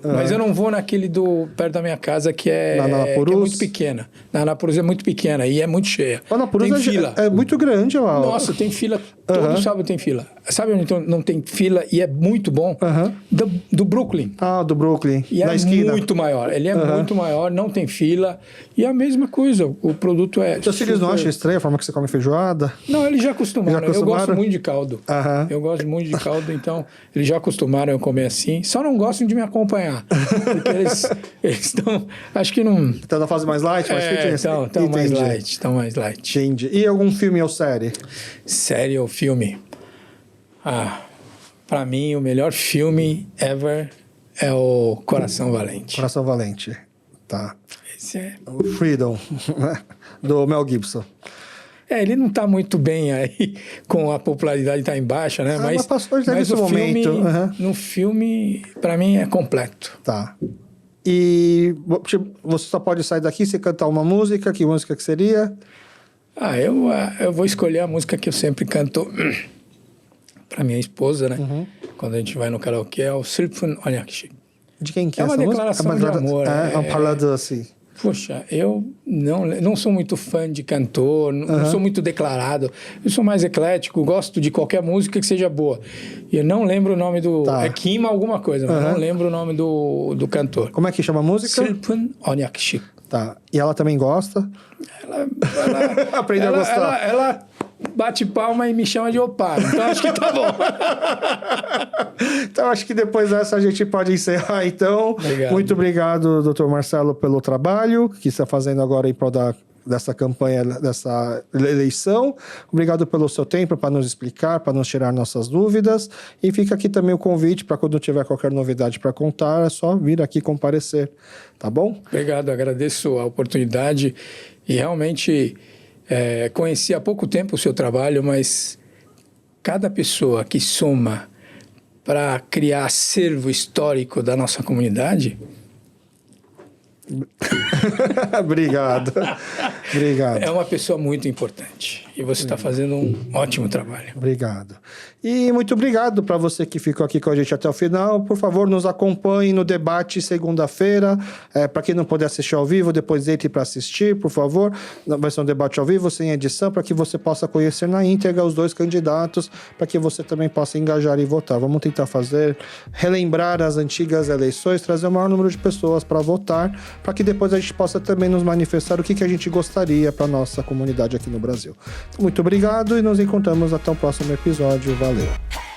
Mas eu não vou naquele perto da minha casa que é muito pequena. Na Anapurus é muito pequena e é muito cheia. A Anapurus tem fila. É muito grande lá. Nossa, tem fila. Todo sábado tem fila. Sabe onde não tem fila e é muito bom? Do Brooklyn. Do Brooklyn. E na é esquina. muito maior. Ele é muito maior, não tem fila. E a mesma coisa, o produto é... Seus filhos não acham estranho a forma que você come feijoada? Não, eles já acostumaram. Eu gosto muito de caldo. Eu gosto muito de caldo, então eles já acostumaram a comer assim. Só não gostam de me acompanhar. Porque eles estão... Acho que não... Então na fase mais light, mais fitness? Estão mais light. Entendi. E algum filme ou série? Série ou filme? Pra mim, o melhor filme ever é o Coração Valente. Coração Valente. Tá. Esse é... O Freedom, do Mel Gibson. Ele não está muito bem aí, com a popularidade está em baixa, né? Mas passou nesse momento. No filme, para mim, é completo. Tá. E você só pode sair daqui se cantar uma música. Que música que seria? Eu vou escolher a música que eu sempre canto para minha esposa, né? Quando a gente vai no karaokê, é o Silpun Onyakshik. De quem que é essa música? É uma declaração de amor. É uma palavra assim. Poxa, eu não sou muito fã de cantor, não sou muito declarado. Eu sou mais eclético, gosto de qualquer música que seja boa. E eu não lembro o nome do... É Kima alguma coisa, mas não lembro o nome do cantor. Como é que chama a música? Silpun Onyakshik. Tá. E ela também gosta? Aprendeu a gostar. Ela bate palma e me chama de oparo, então acho que tá bom. Então, acho que depois dessa a gente pode encerrar, então. Obrigado. Muito obrigado, doutor Marcelo, pelo trabalho que está fazendo agora em prol dessa campanha, dessa eleição. Obrigado pelo seu tempo para nos explicar, para nos tirar nossas dúvidas. E fica aqui também o convite para quando tiver qualquer novidade para contar, é só vir aqui comparecer, tá bom? Obrigado, agradeço a oportunidade e realmente conheci há pouco tempo o seu trabalho, mas cada pessoa que soma para criar acervo histórico da nossa comunidade... Obrigado. É uma pessoa muito importante. E você está fazendo um ótimo trabalho. Obrigado. E muito obrigado para você que ficou aqui com a gente até o final. Por favor, nos acompanhe no debate segunda-feira. Para quem não puder assistir ao vivo, depois entre para assistir, por favor. Vai ser um debate ao vivo, sem edição, para que você possa conhecer na íntegra os dois candidatos, para que você também possa engajar e votar. Vamos tentar relembrar as antigas eleições, trazer o maior número de pessoas para votar, para que depois a gente possa também nos manifestar o que a gente gostaria para nossa comunidade aqui no Brasil. Muito obrigado e nos encontramos até o próximo episódio. Valeu!